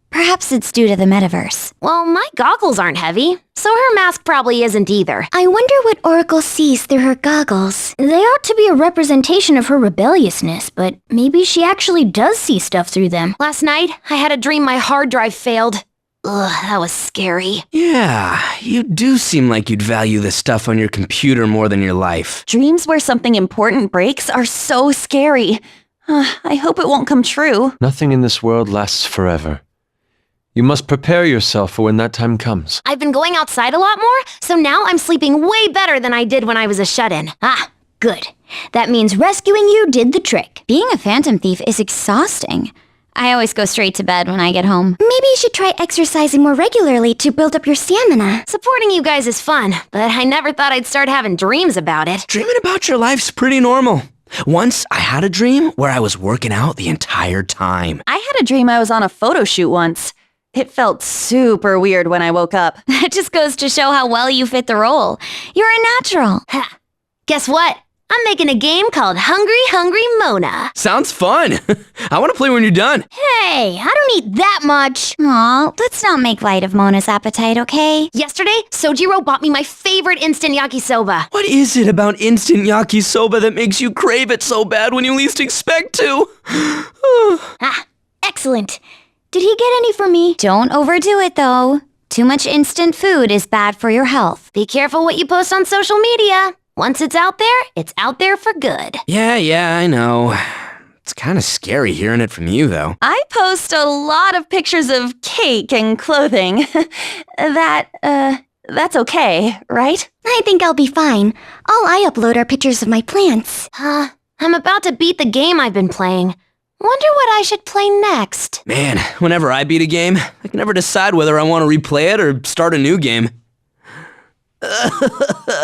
Perhaps it's due to the metaverse.
Well, my goggles aren't heavy, so her mask probably isn't either.
I wonder what Oracle sees through her goggles. They ought to be a representation of her rebelliousness, but maybe she actually does see stuff through them.
Last night, I had a dream my hard drive failed. Ugh, that was scary.
Yeah, you do seem like you'd value the stuff on your computer more than your life.
Dreams where something important breaks are so scary. I hope it won't come true.
Nothing in this world lasts forever. You must prepare yourself for when that time comes.
I've been going outside a lot more, so now I'm sleeping way better than I did when I was a shut-in.
Ah, good. That means rescuing you did the trick.
Being a phantom thief is exhausting. I always go straight to bed when I get home.
Maybe you should try exercising more regularly to build up your stamina.
Supporting you guys is fun, but I never thought I'd start having dreams about it.
Dreaming about your life's pretty normal. Once I had a dream where I was working out the entire time.
I had a dream I was on a photo shoot once. It felt super weird when I woke up.
That just goes to show how well you fit the role. You're a natural.
Ha! Guess what? I'm making a game called Hungry Hungry Mona.
Sounds fun. I want to play when you're done.
Hey, I don't eat that much.
Aw, let's not make light of Mona's appetite, okay?
Yesterday, Sojiro bought me my favorite instant yakisoba.
What is it about instant yakisoba that makes you crave it so bad when you least expect to?
Ah, excellent. Did he get any for me?
Don't overdo it, though. Too much instant food is bad for your health.
Be careful what you post on social media. Once it's out there for good.
Yeah, I know. It's kind of scary hearing it from you, though.
I post a lot of pictures of cake and clothing. That's okay, right?
I think I'll be fine. All I upload are pictures of my plants.
I'm about to beat the game I've been playing. Wonder what I should play next.
Man, whenever I beat a game, I can never decide whether I want to replay it or start a new game.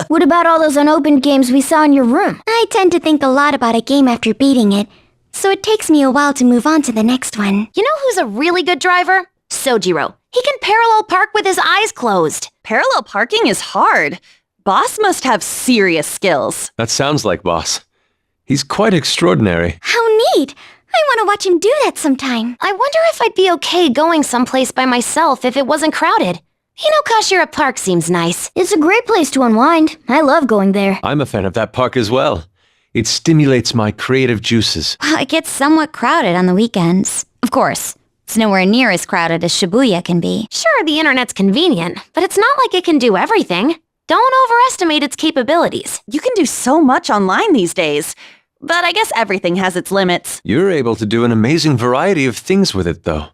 What about all those unopened games we saw in your room? I tend to think a lot about a game after beating it, so it takes me a while to move on to the next one.
You know who's a really good driver? Sojiro. He can parallel park with his eyes closed.
Parallel parking is hard. Boss must have serious skills.
That sounds like Boss. He's quite extraordinary.
How neat! I want to watch him do that sometime.
I wonder if I'd be okay going someplace by myself if it wasn't crowded. Kashira Park seems nice.
It's a great place to unwind. I love going there.
I'm a fan of that park as well. It stimulates my creative juices.
Well, it gets somewhat crowded on the weekends. Of course, it's nowhere near as crowded as Shibuya can be.
Sure, the internet's convenient, but it's not like it can do everything. Don't overestimate its capabilities.
You can do so much online these days. But I guess everything has its limits.
You're able to do an amazing variety of things with it, though.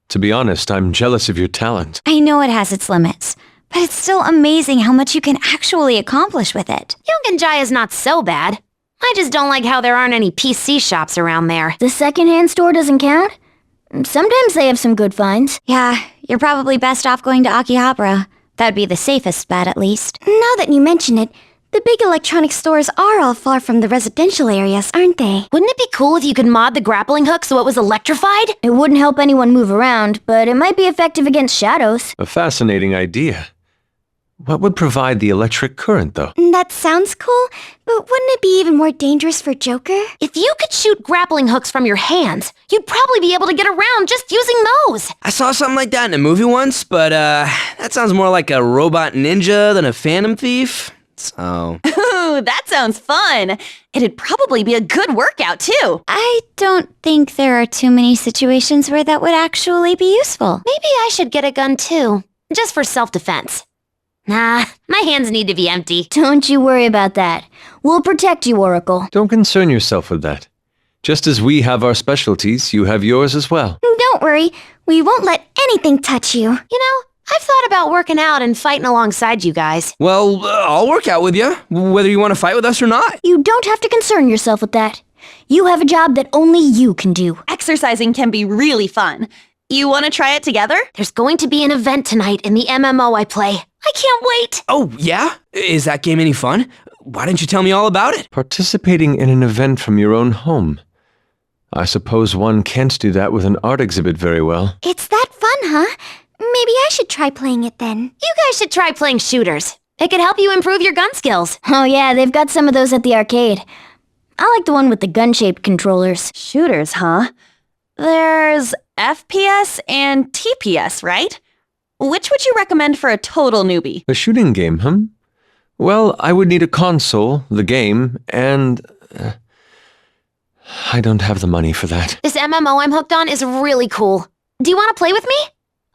To be honest, I'm jealous of your talent.
I know it has its limits, but it's still amazing how much you can actually accomplish with it.
Yongenjaya's not so bad. I just don't like how there aren't any PC shops around there.
The secondhand store doesn't count? Sometimes they have some good finds.
Yeah, you're probably best off going to Akihabara. That'd be the safest bet, at least.
Now that you mention it, the big electronic stores are all far from the residential areas, aren't they?
Wouldn't it be cool if you could mod the grappling hook so it was electrified?
It wouldn't help anyone move around, but it might be effective against shadows.
A fascinating idea. What would provide the electric current, though?
That sounds cool, but wouldn't it be even more dangerous for Joker?
If you could shoot grappling hooks from your hands, you'd probably be able to get around just using those.
I saw something like that in a movie once, but that sounds more like a robot ninja than a phantom thief. So...
Ooh, that sounds fun. It'd probably be a good workout, too.
I don't think there are too many situations where that would actually be useful.
Maybe I should get a gun, too. Just for self-defense. Nah, my hands need to be empty.
Don't you worry about that. We'll protect you, Oracle.
Don't concern yourself with that. Just as we have our specialties, you have yours as well.
Don't worry. We won't let anything touch you.
I've thought about working out and fighting alongside you guys.
Well, I'll work out with you, whether you want to fight with us or not.
You don't have to concern yourself with that. You have a job that only you can do.
Exercising can be really fun. You want to try it together?
There's going to be an event tonight in the MMO I play. I can't wait!
Oh, yeah? Is that game any fun? Why didn't you tell me all about it?
Participating in an event from your own home. I suppose one can't do that with an art exhibit very well.
It's that fun, huh? Maybe I should try playing it then.
You guys should try playing shooters. It could help you improve your gun skills.
Oh yeah, they've got some of those at the arcade. I like the one with the gun-shaped controllers.
Shooters, huh? There's FPS and TPS, right? Which would you recommend for a total newbie?
A shooting game, huh? Well, I would need a console, the game, and... I don't have the money for that.
This MMO I'm hooked on is really cool. Do you want to play with me?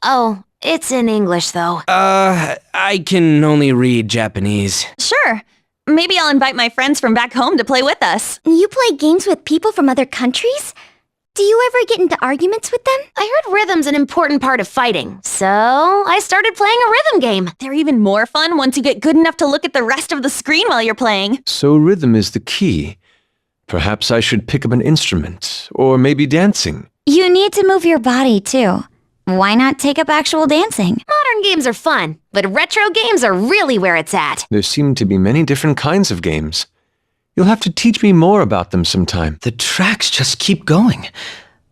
Oh, it's in English, though.
I can only read Japanese.
Sure. Maybe I'll invite my friends from back home to play with us.
You play games with people from other countries? Do you ever get into arguments with them?
I heard rhythm's an important part of fighting, so I started playing a rhythm game.
They're even more fun once you get good enough to look at the rest of the screen while you're playing.
So rhythm is the key. Perhaps I should pick up an instrument, or maybe dancing.
You need to move your body, too. Why not take up actual dancing?
Modern games are fun, but retro games are really where it's at.
There seem to be many different kinds of games. You'll have to teach me more about them sometime.
The tracks just keep going.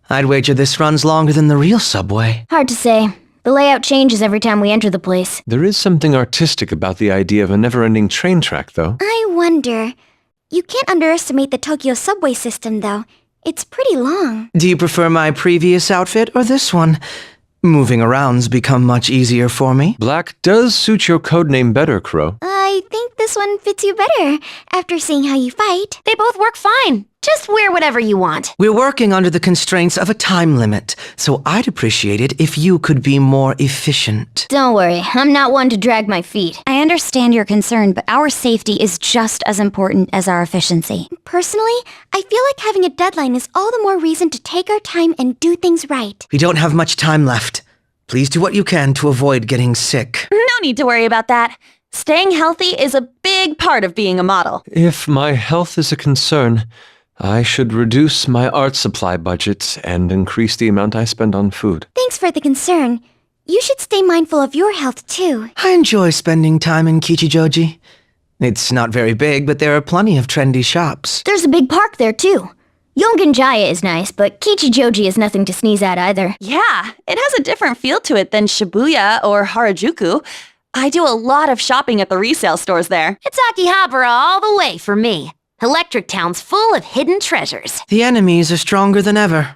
I'd wager this runs longer than the real subway.
Hard to say. The layout changes every time we enter the place.
There is something artistic about the idea of a never-ending train track, though.
I wonder. You can't underestimate the Tokyo subway system, though. It's pretty long.
Do you prefer my previous outfit or this one? Moving around's become much easier for me.
Black does suit your codename better, Crow.
I think this one fits you better, after seeing how you fight.
They both work fine. Just wear whatever you want.
We're working under the constraints of a time limit, so I'd appreciate it if you could be more efficient.
Don't worry, I'm not one to drag my feet.
I understand your concern, but our safety is just as important as our efficiency.
Personally, I feel like having a deadline is all the more reason to take our time and do things right.
We don't have much time left. Please do what you can to avoid getting sick.
No need to worry about that. Staying healthy is a big part of being a model.
If my health is a concern, I should reduce my art supply budget and increase the amount I spend on food.
Thanks for the concern. You should stay mindful of your health, too.
I enjoy spending time in Kichijoji. It's not very big, but there are plenty of trendy shops.
There's a big park there, too. Yongen-jaya is nice, but Kichijoji is nothing to sneeze at either.
Yeah, it has a different feel to it than Shibuya or Harajuku. I do a lot of shopping at the resale stores there.
It's Akihabara all the way for me. Electric Town's full of hidden treasures.
The enemies are stronger than ever.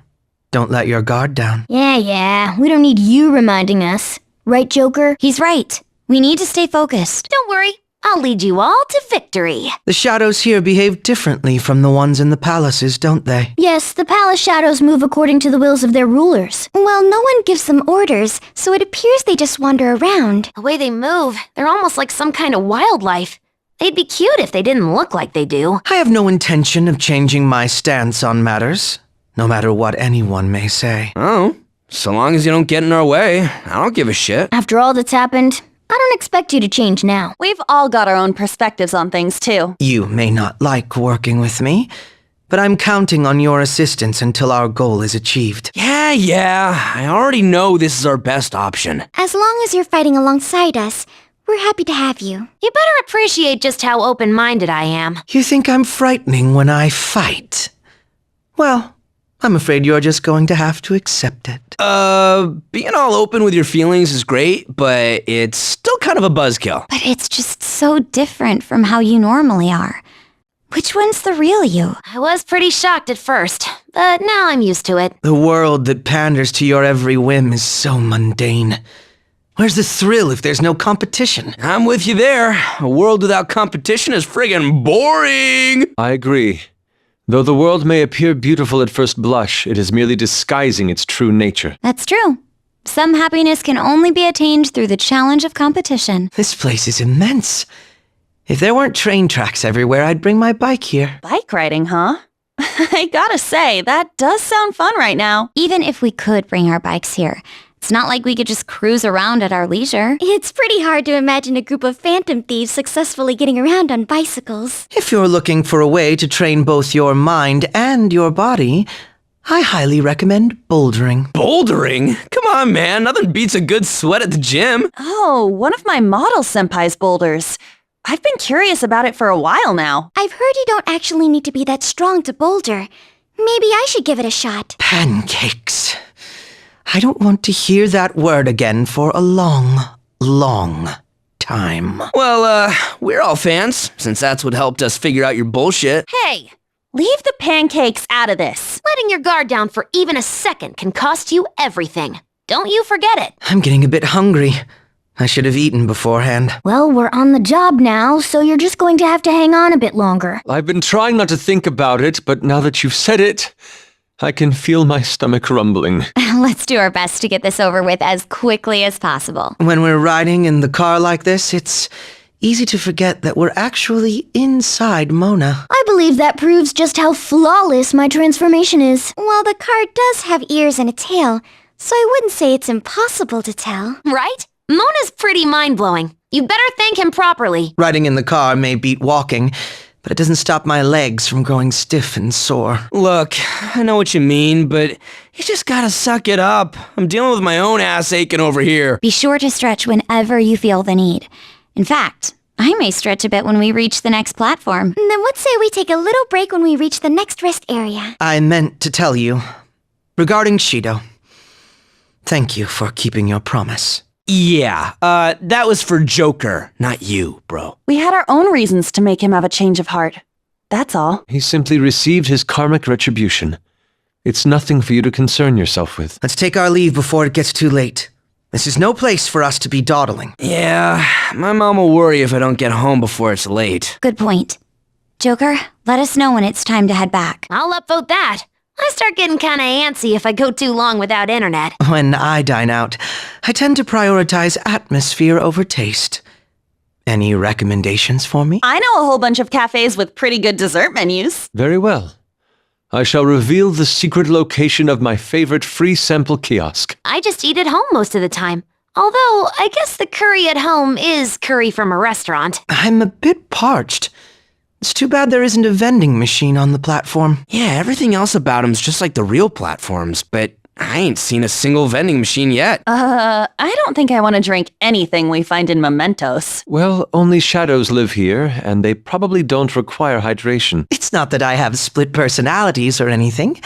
Don't let your guard down.
Yeah, we don't need you reminding us. Right, Joker?
He's right. We need to stay focused.
Don't worry, I'll lead you all to victory.
The shadows here behave differently from the ones in the palaces, don't they?
Yes, the palace shadows move according to the wills of their rulers. Well, no one gives them orders, so it appears they just wander around.
The way they move, they're almost like some kind of wildlife. They'd be cute if they didn't look like they do.
I have no intention of changing my stance on matters, no matter what anyone may say. Oh, so long as you don't get in our way, I don't give a shit.
After all that's happened, I don't expect you to change now.
We've all got our own perspectives on things, too.
You may not like working with me, but I'm counting on your assistance until our goal is achieved. Yeah, I already know this is our best option.
As long as you're fighting alongside us, we're happy to have you.
You better appreciate just how open-minded I am.
You think I'm frightening when I fight? Well, I'm afraid you're just going to have to accept it. Being all open with your feelings is great, but it's still kind of a buzzkill.
But it's just so different from how you normally are. Which one's the real you?
I was pretty shocked at first, but now I'm used to it.
The world that panders to your every whim is so mundane. Where's the thrill if there's no competition? I'm with you there. A world without competition is friggin' boring!
I agree. Though the world may appear beautiful at first blush, it is merely disguising its true nature.
That's true. Some happiness can only be attained through the challenge of competition.
This place is immense. If there weren't train tracks everywhere, I'd bring my bike here.
Bike riding, huh? I gotta say, that does sound fun right now.
Even if we could bring our bikes here, It's not like we could just cruise around at our leisure.
It's pretty hard to imagine a group of phantom thieves successfully getting around on bicycles.
If you're looking for a way to train both your mind and your body, I highly recommend bouldering.
Bouldering? Come on, man. Nothing beats a good sweat at the gym.
Oh, one of my model senpai's boulders. I've been curious about it for a while now.
I've heard you don't actually need to be that strong to boulder. Maybe I should give it a shot.
Pancakes. I don't want to hear that word again for a long, long time.
Well, we're all fans, since that's what helped us figure out your bullshit.
Hey, leave the pancakes out of this.
Letting your guard down for even a second can cost you everything. Don't you forget it.
I'm getting a bit hungry. I should have eaten beforehand.
Well, we're on the job now, so you're just going to have to hang on a bit longer.
I've been trying not to think about it, but now that you've said it, I can feel my stomach rumbling.
Let's do our best to get this over with as quickly as possible.
When we're riding in the car like this, it's easy to forget that we're actually inside Mona.
I believe that proves just how flawless my transformation is. Well, the car does have ears and a tail, so I wouldn't say it's impossible to tell.
Right? Mona's pretty mind-blowing. You better thank him properly.
Riding in the car may beat walking, but it doesn't stop my legs from growing stiff and sore.
Look, I know what you mean, but you just gotta suck it up. I'm dealing with my own ass aching over here.
Be sure to stretch whenever you feel the need. In fact, I may stretch a bit when we reach the next platform.
Then let's say we take a little break when we reach the next rest area.
I meant to tell you, regarding Shido, thank you for keeping your promise.
Yeah, that was for Joker, not you, bro.
We had our own reasons to make him have a change of heart. That's all.
He simply received his karmic retribution. It's nothing for you to concern yourself with.
Let's take our leave before it gets too late. This is no place for us to be dawdling.
Yeah, my mom will worry if I don't get home before it's late.
Good point. Joker, let us know when it's time to head back.
I'll upvote that. I start getting kinda antsy if I go too long without internet.
When I dine out, I tend to prioritize atmosphere over taste. Any recommendations for me?
I know a whole bunch of cafes with pretty good dessert menus.
Very well. I shall reveal the secret location of my favorite free sample kiosk.
I just eat at home most of the time. Although, I guess the curry at home is curry from a restaurant.
I'm a bit parched. It's too bad there isn't a vending machine on the platform.
Yeah, everything else about him's just like the real platforms, but I ain't seen a single vending machine yet.
I don't think I want to drink anything we find in Mementos.
Well, only shadows live here, and they probably don't require hydration.
It's not that I have split personalities or anything.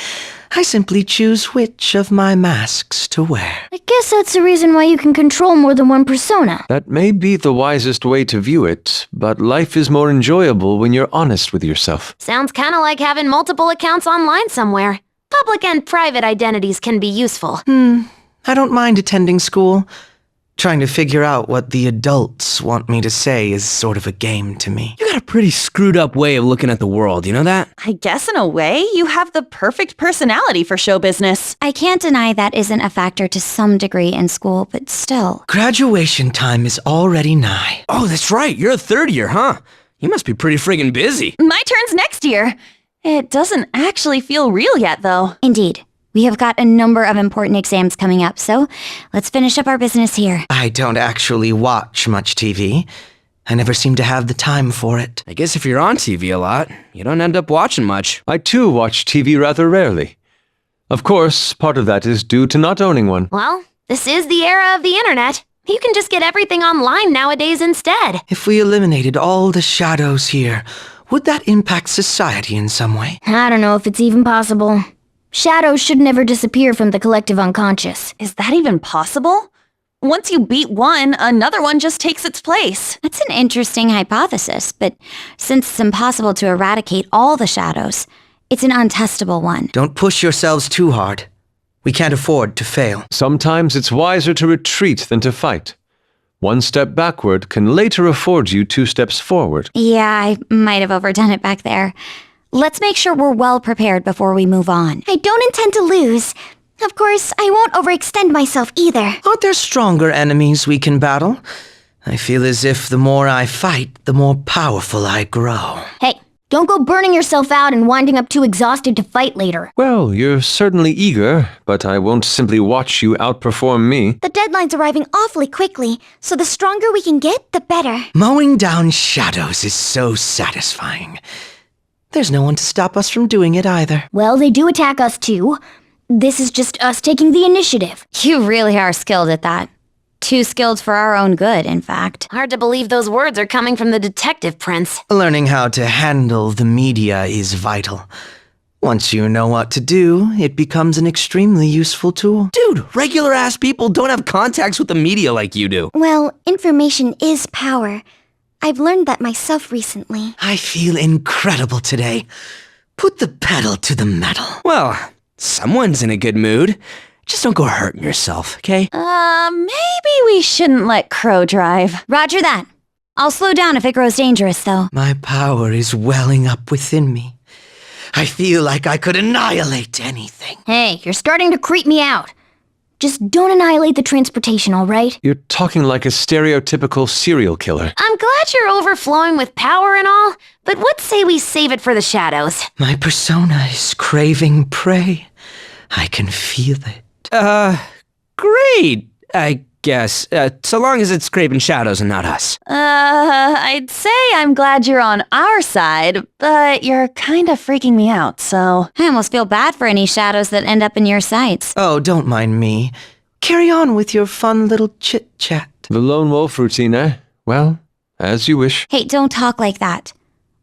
I simply choose which of my masks to wear.
I guess that's the reason why you can control more than one persona.
That may be the wisest way to view it, but life is more enjoyable when you're honest with yourself.
Sounds kinda like having multiple accounts online somewhere. Public and private identities can be useful.
I don't mind attending school. Trying to figure out what the adults want me to say is sort of a game to me.
You got a pretty screwed up way of looking at the world, you know that?
I guess in a way, you have the perfect personality for show business.
I can't deny that isn't a factor to some degree in school, but still.
Graduation time is already nigh.
Oh, that's right. You're a third year, huh? You must be pretty friggin' busy.
My turn's next year. It doesn't actually feel real yet, though.
Indeed. We have got a number of important exams coming up, so let's finish up our business here.
I don't actually watch much TV. I never seem to have the time for it.
I guess if you're on TV a lot, you don't end up watching much.
I too watch TV rather rarely. Of course, part of that is due to not owning one.
Well, this is the era of the internet. You can just get everything online nowadays instead.
If we eliminated all the shadows here, would that impact society in some way?
I don't know if it's even possible. Shadows should never disappear from the collective unconscious.
Is that even possible? Once you beat one, another one just takes its place.
That's an interesting hypothesis, but since it's impossible to eradicate all the shadows, it's an untestable one.
Don't push yourselves too hard. We can't afford to fail.
Sometimes it's wiser to retreat than to fight. One step backward can later afford you 2 steps forward.
Yeah, I might have overdone it back there. Let's make sure we're well prepared before we move on.
I don't intend to lose. Of course, I won't overextend myself either.
Aren't there stronger enemies we can battle? I feel as if the more I fight, the more powerful I grow.
Hey, Don't go burning yourself out and winding up too exhausted to fight later.
Well, you're certainly eager, but I won't simply watch you outperform me.
The deadline's arriving awfully quickly, so the stronger we can get, the better.
Mowing down shadows is so satisfying. There's no one to stop us from doing it either.
Well, they do attack us too. This is just us taking the initiative.
You really are skilled at that. Too skilled for our own good, in fact.
Hard to believe those words are coming from the detective prince.
Learning how to handle the media is vital. Once you know what to do, it becomes an extremely useful tool.
Dude, regular-ass people don't have contacts with the media like you do.
Well, information is power. I've learned that myself recently.
I feel incredible today. Put the pedal to the metal.
Well, someone's in a good mood. Just don't go hurting yourself, okay?
Maybe we shouldn't let Crow drive.
Roger that. I'll slow down if it grows dangerous, though.
My power is welling up within me. I feel like I could annihilate anything.
Hey, you're starting to creep me out. Just don't annihilate the transportation, all right?
You're talking like a stereotypical serial killer.
I'm glad you're overflowing with power and all, but what say we save it for the shadows?
My persona is craving prey. I can feel it.
Great, I guess. So long as it's craving shadows and not us.
I'd say I'm glad you're on our side, but you're kind of freaking me out, so...
I almost feel bad for any shadows that end up in your sights.
Oh, don't mind me. Carry on with your fun little chit-chat.
The lone wolf routine, eh? Well, as you wish.
Hey, don't talk like that.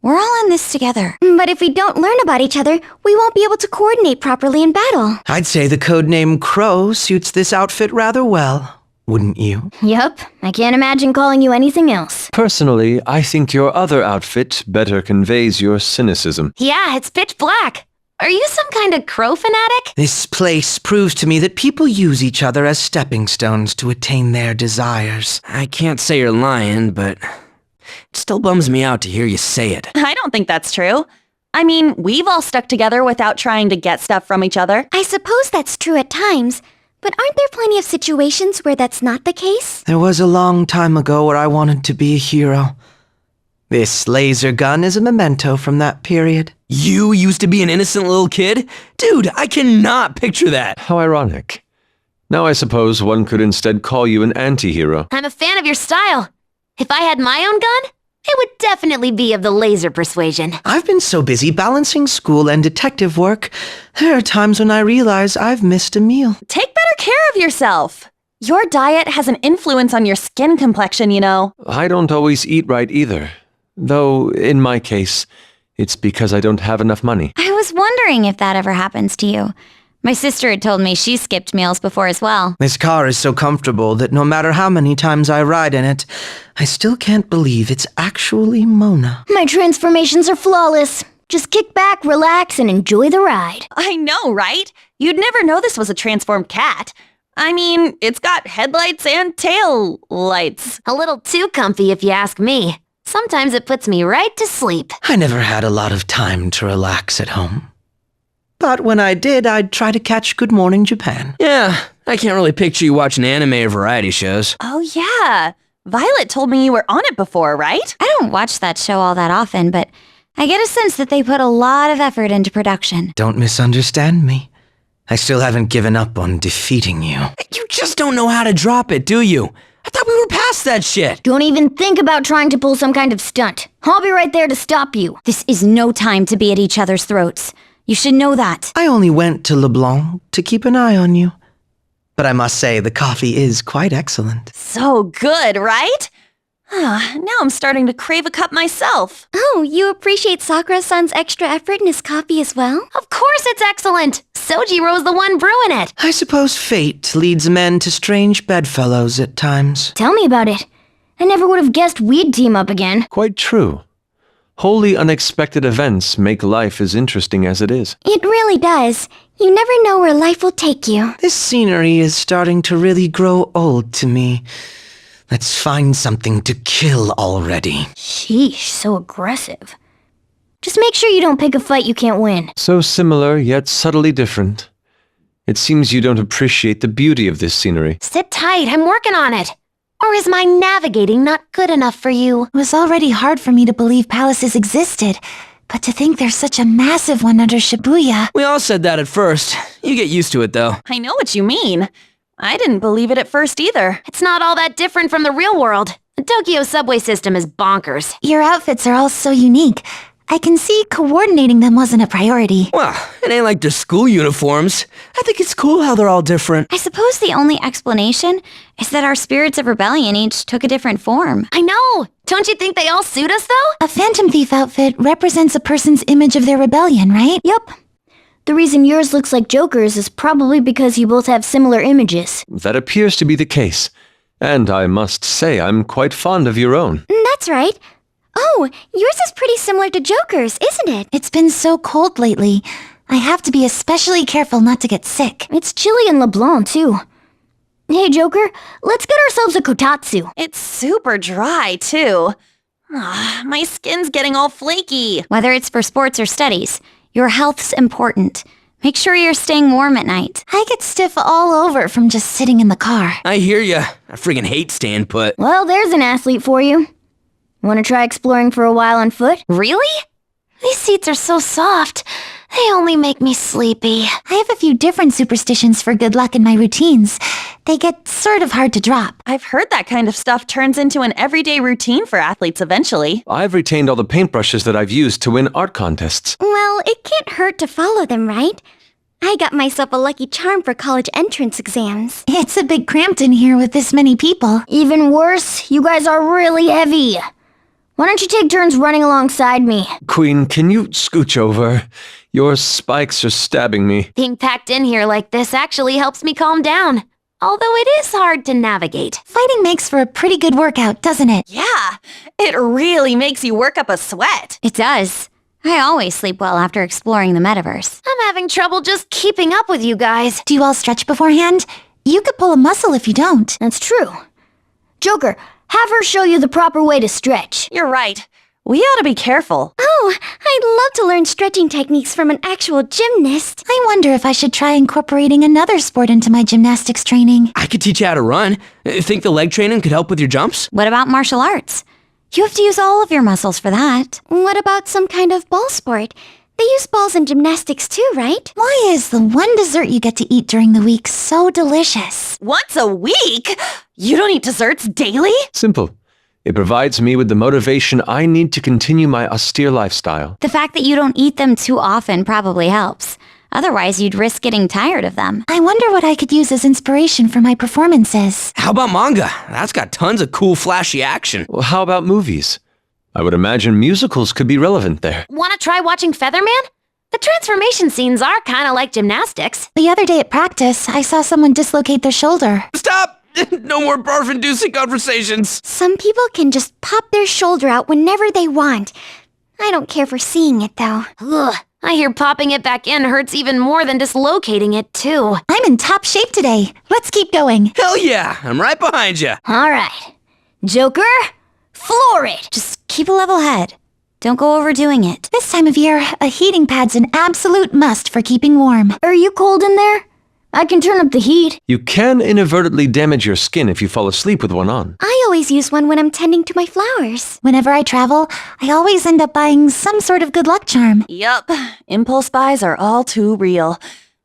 We're all in this together.
But if we don't learn about each other, we won't be able to coordinate properly in battle.
I'd say the codename Crow suits this outfit rather well, wouldn't you?
Yup, I can't imagine calling you anything else.
Personally, I think your other outfit better conveys your cynicism.
Yeah, it's pitch black. Are you some kind of crow fanatic?
This place proves to me that people use each other as stepping stones to attain their desires.
I can't say you're lying, but it still bums me out to hear you say it.
I don't think that's true. I mean, we've all stuck together without trying to get stuff from each other.
I suppose that's true at times, but aren't there plenty of situations where that's not the case?
There was a long time ago where I wanted to be a hero. This laser gun is a memento from that period.
You used to be an innocent little kid? Dude, I cannot picture that.
How ironic. Now I suppose one could instead call you an anti-hero.
I'm a fan of your style. If I had my own gun, it would definitely be of the laser persuasion.
I've been so busy balancing school and detective work, there are times when I realize I've missed a meal.
Take better care of yourself. Your diet has an influence on your skin complexion, you know.
I don't always eat right either. Though, in my case, it's because I don't have enough money.
I was wondering if that ever happens to you. My sister had told me she skipped meals before as well.
This car is so comfortable that no matter how many times I ride in it, I still can't believe it's actually Mona.
My transformations are flawless. Just kick back, relax, and enjoy the ride.
I know, right? You'd never know this was a transformed cat. I mean, it's got headlights and tail lights.
A little too comfy if you ask me. Sometimes it puts me right to sleep.
I never had a lot of time to relax at home. But when I did, I'd try to catch Good Morning Japan.
Yeah, I can't really picture you watching anime or variety shows.
Oh, yeah. Violet told me you were on it before, right?
I don't watch that show all that often, but I get a sense that they put a lot of effort into production.
Don't misunderstand me. I still haven't given up on defeating you.
You just don't know how to drop it, do you? I thought we were past that shit.
Don't even think about trying to pull some kind of stunt. I'll be right there to stop you.
This is no time to be at each other's throats. You should know that.
I only went to LeBlanc to keep an eye on you. But I must say, the coffee is quite excellent.
So good, right? Now I'm starting to crave a cup myself.
Oh, you appreciate Sakura-san's extra effort in his coffee as well?
Of course it's excellent. Sojiro's the one brewing it.
I suppose fate leads men to strange bedfellows at times.
Tell me about it. I never would have guessed we'd team up again.
Quite true. Wholly unexpected events make life as interesting as it is.
It really does. You never know where life will take you.
This scenery is starting to really grow old to me. Let's find something to kill already.
Sheesh, so aggressive. Just make sure you don't pick a fight you can't win.
So similar, yet subtly different. It seems you don't appreciate the beauty of this scenery.
Sit tight, I'm working on it. Or is my navigating not good enough for you?
It was already hard for me to believe palaces existed. But to think there's such a massive one under Shibuya.
We all said that at first. You get used to it, though.
I know what you mean. I didn't believe it at first either.
It's not all that different from the real world. The Tokyo subway system is bonkers.
Your outfits are all so unique. I can see coordinating them wasn't a priority.
Well, it ain't like they're school uniforms. I think it's cool how they're all different.
I suppose the only explanation is that our spirits of rebellion each took a different form.
I know! Don't you think they all suit us, though?
A Phantom Thief outfit represents a person's image of their rebellion, right?
Yep. The reason yours looks like Joker's is probably because you both have similar images.
That appears to be the case. And I must say I'm quite fond of your own.
That's right. Oh, yours is pretty similar to Joker's, isn't it?
It's been so cold lately. I have to be especially careful not to get sick.
It's chilly in LeBlanc, too. Hey, Joker, let's get ourselves a kotatsu.
It's super dry, too. My skin's getting all flaky.
Whether it's for sports or studies, your health's important. Make sure you're staying warm at night.
I get stiff all over from just sitting in the car.
I hear ya. I friggin' hate staying put.
Well, there's an athlete for you. Want to try exploring for a while on foot?
Really? These seats are so soft. They only make me sleepy.
I have a few different superstitions for good luck in my routines. They get sort of hard to drop.
I've heard that kind of stuff turns into an everyday routine for athletes eventually.
I've retained all the paintbrushes that I've used to win art contests.
Well, it can't hurt to follow them, right? I got myself a lucky charm for college entrance exams.
It's a bit cramped in here with this many people.
Even worse, you guys are really heavy. Why don't you take turns running alongside me?
Queen, can you scooch over? Your spikes are stabbing me.
Being packed in here like this actually helps me calm down. Although it is hard to navigate.
Fighting makes for a pretty good workout, doesn't it?
Yeah, it really makes you work up a sweat.
It does. I always sleep well after exploring the metaverse.
I'm having trouble just keeping up with you guys.
Do you all stretch beforehand? You could pull a muscle if you don't.
That's true. Joker, have her show you the proper way to stretch.
You're right. We ought to be careful.
Oh, I'd love to learn stretching techniques from an actual gymnast.
I wonder if I should try incorporating another sport into my gymnastics training.
I could teach you how to run. Think the leg training could help with your jumps?
What about martial arts? You have to use all of your muscles for that.
What about some kind of ball sport? They use balls in gymnastics too, right?
Why is the one dessert you get to eat during the week so delicious?
Once a week? You don't eat desserts daily?
Simple. It provides me with the motivation I need to continue my austere lifestyle.
The fact that you don't eat them too often probably helps. Otherwise, you'd risk getting tired of them.
I wonder what I could use as inspiration for my performances.
How about manga? That's got tons of cool, flashy action.
Well, how about movies? I would imagine musicals could be relevant there.
Wanna try watching Featherman? The transformation scenes are kinda like gymnastics.
The other day at practice, I saw someone dislocate their shoulder.
Stop! No more barf-inducing conversations.
Some people can just pop their shoulder out whenever they want. I don't care for seeing it, though.
Ugh, I hear popping it back in hurts even more than dislocating it, too.
I'm in top shape today. Let's keep going.
Hell yeah, I'm right behind you.
All right. Joker, floor it!
Just keep a level head. Don't go overdoing it.
This time of year, a heating pad's an absolute must for keeping warm.
Are you cold in there? I can turn up the heat.
You can inadvertently damage your skin if you fall asleep with one on.
I always use one when I'm tending to my flowers.
Whenever I travel, I always end up buying some sort of good luck charm.
Yup, impulse buys are all too real.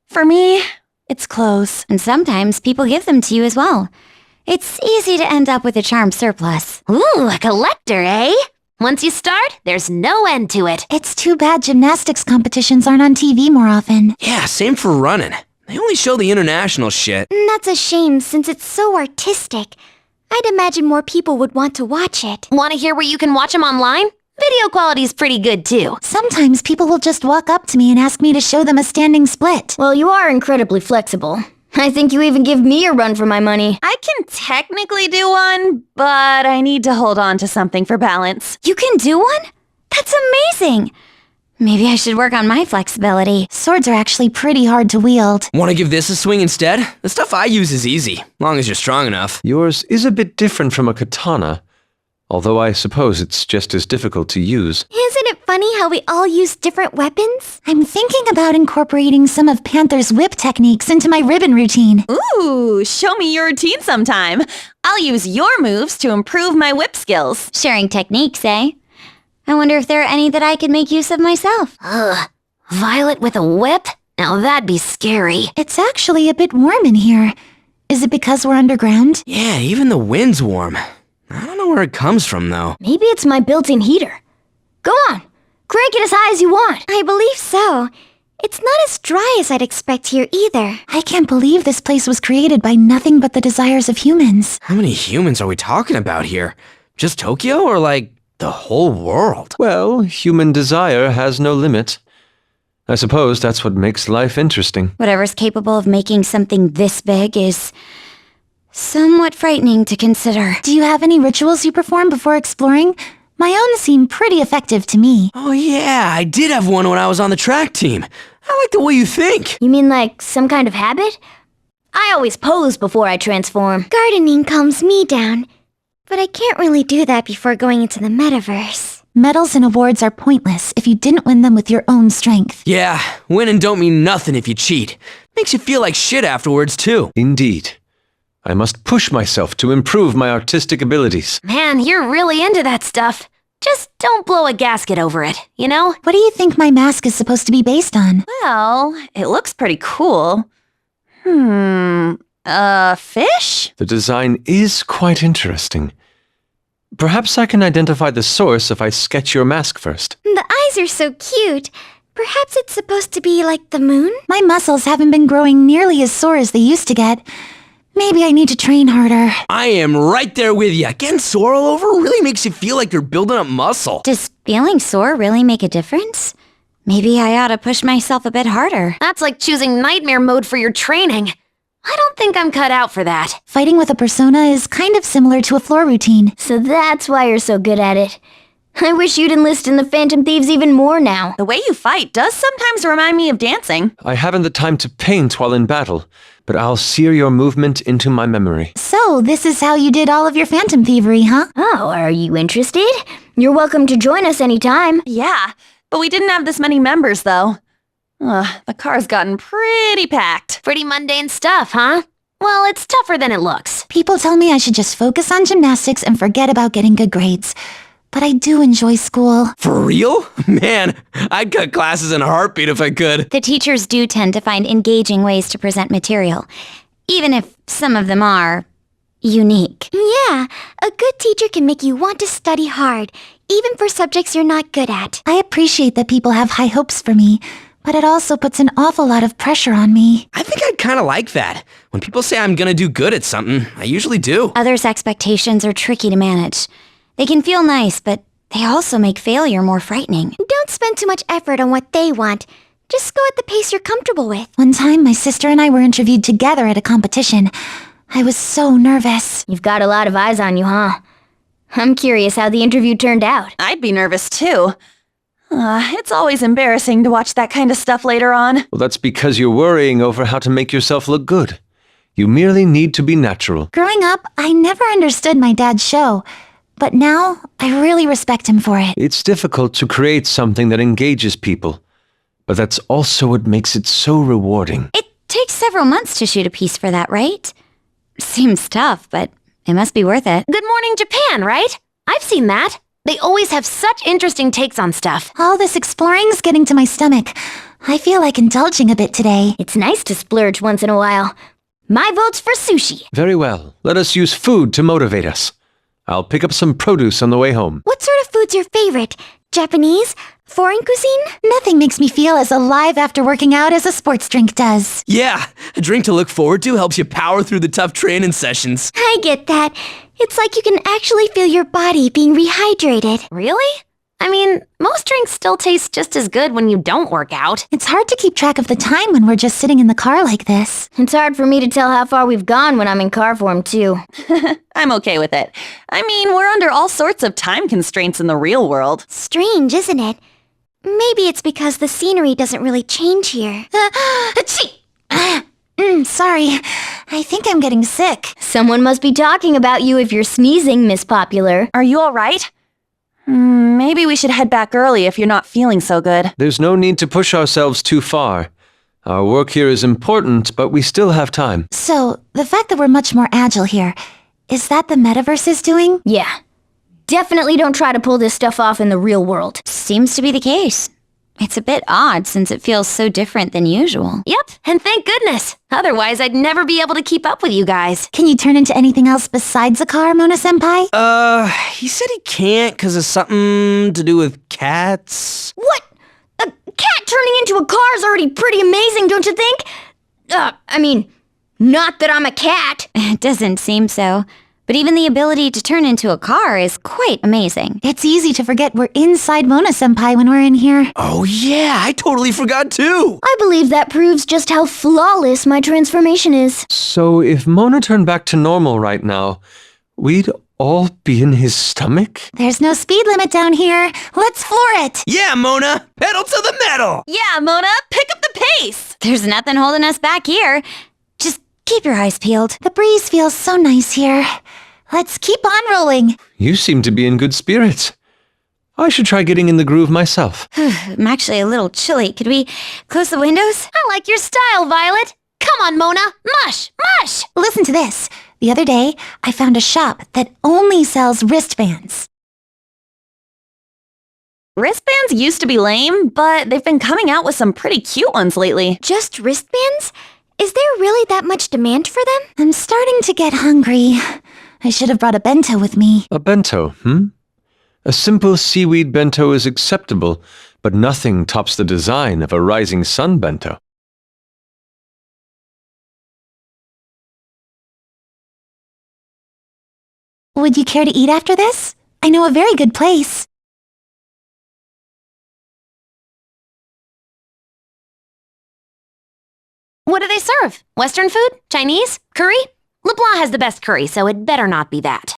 For me, it's clothes.
And sometimes people give them to you as well. It's easy to end up with a charm surplus.
Ooh, a collector, eh? Once you start, there's no end to it.
It's too bad gymnastics competitions aren't on TV more often.
Yeah, same for running. They only show the international shit.
That's a shame since it's so artistic. I'd imagine more people would want to watch it.
Wanna hear where you can watch them online? Video quality's pretty good, too.
Sometimes people will just walk up to me and ask me to show them a standing split.
Well, you are incredibly flexible. I think you even give me a run for my money.
I can technically do one, but I need to hold on to something for balance.
You can do one? That's amazing! Maybe I should work on my flexibility.
Swords are actually pretty hard to wield.
Want to give this a swing instead? The stuff I use is easy, long as you're strong enough.
Yours is a bit different from a katana, although I suppose it's just as difficult to use.
Isn't it funny how we all use different weapons?
I'm thinking about incorporating some of Panther's whip techniques into my ribbon routine.
Ooh, show me your routine sometime. I'll use your moves to improve my whip skills.
Sharing techniques, eh? I wonder if there are any that I could make use of myself.
Ugh. Violet with a whip? Now that'd be scary.
It's actually a bit warm in here. Is it because we're underground?
Yeah, even the wind's warm. I don't know where it comes from, though.
Maybe it's my built-in heater. Go on, crank it as high as you want. I believe so. It's not as dry as I'd expect here either.
I can't believe this place was created by nothing but the desires of humans.
How many humans are we talking about here? Just Tokyo, or like the whole world?
Well, human desire has no limit. I suppose that's what makes life interesting.
Whatever's capable of making something this big is somewhat frightening to consider.
Do you have any rituals you perform before exploring? My own seem pretty effective to me.
Oh yeah, I did have one when I was on the track team. I like the way you think.
You mean like some kind of habit? I always pose before I transform. Gardening calms me down, but I can't really do that before going into the metaverse.
Medals and awards are pointless if you didn't win them with your own strength.
Yeah, winning don't mean nothing if you cheat. Makes you feel like shit afterwards, too.
Indeed. I must push myself to improve my artistic abilities.
Man, you're really into that stuff. Just don't blow a gasket over it, you know?
What do you think my mask is supposed to be based on?
Well, it looks pretty cool. Fish?
The design is quite interesting. Perhaps I can identify the source if I sketch your mask first.
The eyes are so cute. Perhaps it's supposed to be like the moon?
My muscles haven't been growing nearly as sore as they used to get. Maybe I need to train harder.
I am right there with you. Getting sore all over really makes you feel like you're building up muscle.
Does feeling sore really make a difference? Maybe I ought to push myself a bit harder.
That's like choosing nightmare mode for your training. I don't think I'm cut out for that.
Fighting with a persona is kind of similar to a floor routine.
So that's why you're so good at it. I wish you'd enlist in the Phantom Thieves even more now.
The way you fight does sometimes remind me of dancing.
I haven't the time to paint while in battle, but I'll sear your movement into my memory.
So, this is how you did all of your phantom thievery, huh?
Oh, are you interested? You're welcome to join us anytime.
Yeah, but we didn't have this many members, though. The car's gotten pretty packed.
Pretty mundane stuff, huh? Well, it's tougher than it looks.
People tell me I should just focus on gymnastics and forget about getting good grades. But I do enjoy school.
For real? Man, I'd cut classes in a heartbeat if I could.
The teachers do tend to find engaging ways to present material, even if some of them are unique.
Yeah, a good teacher can make you want to study hard, even for subjects you're not good at.
I appreciate that people have high hopes for me, but it also puts an awful lot of pressure on me.
I think I'd kind of like that. When people say I'm gonna do good at something, I usually do.
Others' expectations are tricky to manage. They can feel nice, but they also make failure more frightening.
Don't spend too much effort on what they want. Just go at the pace you're comfortable with.
One time, my sister and I were interviewed together at a competition. I was so nervous.
You've got a lot of eyes on you, huh? I'm curious how the interview turned out.
I'd be nervous, too. It's always embarrassing to watch that kind of stuff later on.
Well, that's because you're worrying over how to make yourself look good. You merely need to be natural.
Growing up, I never understood my dad's show. But now, I really respect him for it.
It's difficult to create something that engages people, but that's also what makes it so rewarding.
It takes several months to shoot a piece for that, right? Seems tough, but it must be worth it.
Good Morning Japan, right? I've seen that. They always have such interesting takes on stuff.
All this exploring's getting to my stomach. I feel like indulging a bit today.
It's nice to splurge once in a while. My vote's for sushi.
Very well. Let us use food to motivate us. I'll pick up some produce on the way home.
What sort of food's your favorite? Japanese? Foreign cuisine?
Nothing makes me feel as alive after working out as a sports drink does.
Yeah, a drink to look forward to helps you power through the tough training sessions.
I get that. It's like you can actually feel your body being rehydrated.
Really? I mean, most drinks still taste just as good when you don't work out.
It's hard to keep track of the time when we're just sitting in the car like this.
It's hard for me to tell how far we've gone when I'm in car form, too.
I'm okay with it. I mean, we're under all sorts of time constraints in the real world.
Strange, isn't it? Maybe it's because the scenery doesn't really change here.
Sorry. I think I'm getting sick.
Someone must be talking about you if you're sneezing, Miss Popular.
Are you all right? Maybe we should head back early if you're not feeling so good.
There's no need to push ourselves too far. Our work here is important, but we still have time.
So, the fact that we're much more agile here, is that the metaverse is doing?
Yeah. definitely don't try to pull this stuff off in the real world.
Seems to be the case. It's a bit odd since it feels so different than usual.
Yep, and thank goodness. Otherwise, I'd never be able to keep up with you guys.
Can you turn into anything else besides a car, Mona-senpai?
He said he can't because of something to do with cats.
What? A cat turning into a car is already pretty amazing, don't you think? I mean, not that I'm a cat.
It doesn't seem so. But even the ability to turn into a car is quite amazing.
It's easy to forget we're inside Mona-senpai when we're in here.
Oh yeah, I totally forgot too.
I believe that proves just how flawless my transformation is.
So if Mona turned back to normal right now, we'd all be in his stomach?
There's no speed limit down here. Let's floor it.
Yeah, Mona, pedal to the metal.
Yeah, Mona, pick up the pace!
There's nothing holding us back here. Just keep your eyes peeled.
The breeze feels so nice here. Let's keep on rolling.
You seem to be in good spirits. I should try getting in the groove myself.
I'm actually a little chilly. Could we close the windows?
I like your style, Violet. Come on, Mona. Mush, mush.
Listen to this. The other day, I found a shop that only sells wristbands.
Wristbands used to be lame, but they've been coming out with some pretty cute ones lately.
Just wristbands? Is there really that much demand for them?
I'm starting to get hungry. I should have brought a bento with me.
A bento, A simple seaweed bento is acceptable, but nothing tops the design of a rising sun bento.
Would you care to eat after this? I know a very good place.
What do they serve? Western food? Chinese? Curry? LeBlanc has the best curry, so it better not be that.